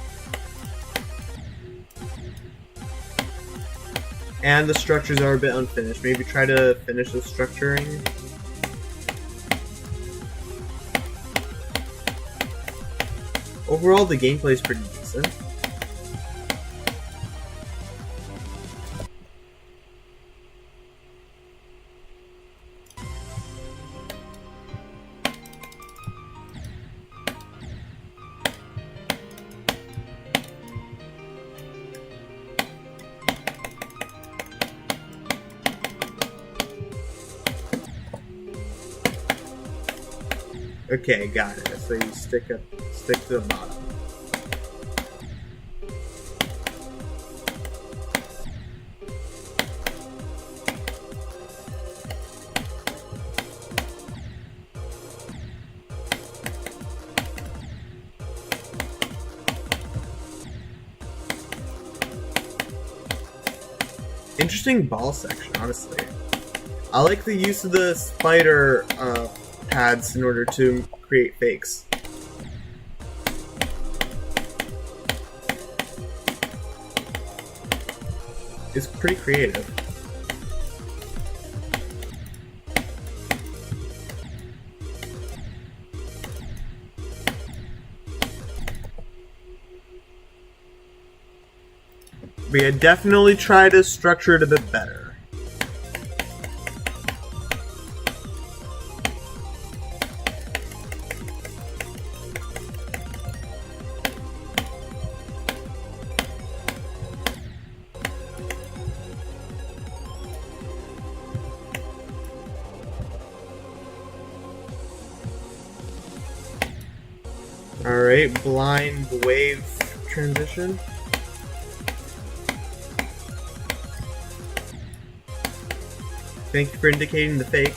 And the structures are a bit unfinished. Maybe try to finish the structuring. Overall, the gameplay is pretty decent. Okay, got it. So you stick to the bottom. Interesting ball section, honestly. I like the use of the spider pads in order to create fakes. It's pretty creative. But yeah, definitely try to structure it a bit better. Alright, blind wave transition. Thank you for indicating the fake.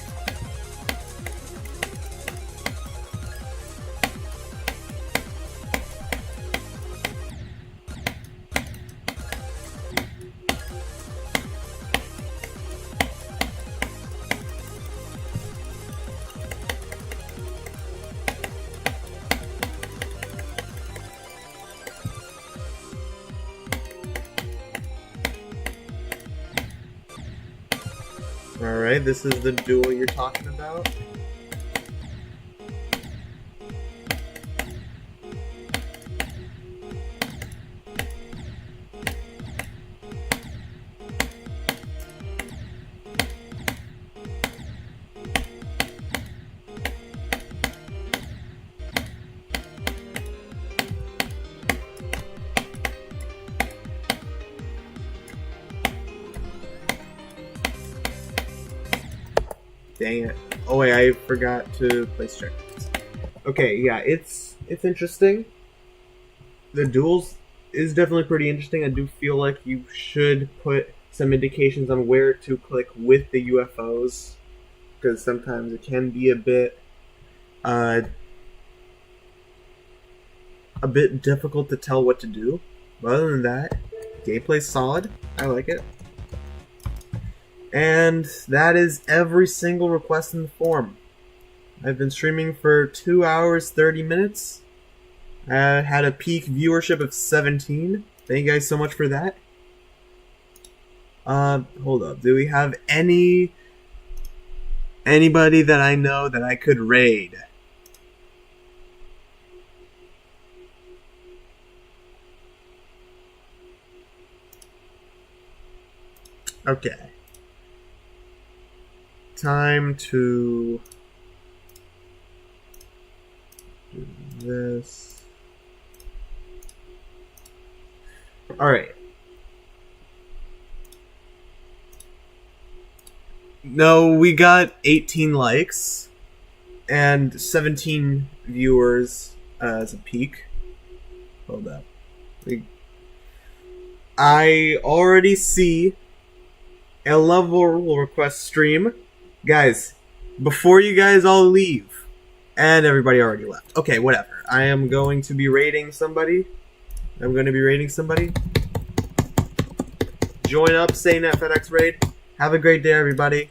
Alright, this is the duel you're talking about. Dang it. Oh wait, I forgot to place checkpoints. Okay, yeah, it's interesting. The duels is definitely pretty interesting. I do feel like you should put some indications on where to click with the UFOs, because sometimes it can be a bit difficult to tell what to do. But other than that, gameplay's solid. I like it. And that is every single request in the forum. I've been streaming for 2 hours, 30 minutes. I had a peak viewership of 17. Thank you guys so much for that. Hold up. Do we have anybody that I know that I could raid? Okay. Time to do this. Alright. No, we got 18 likes and 17 viewers as a peak. Hold up. I already see a level request stream. Guys, before you guys all leave, and everybody already left. Okay, whatever. I am going to be raiding somebody. Join up, say FedEx raid. Have a great day, everybody.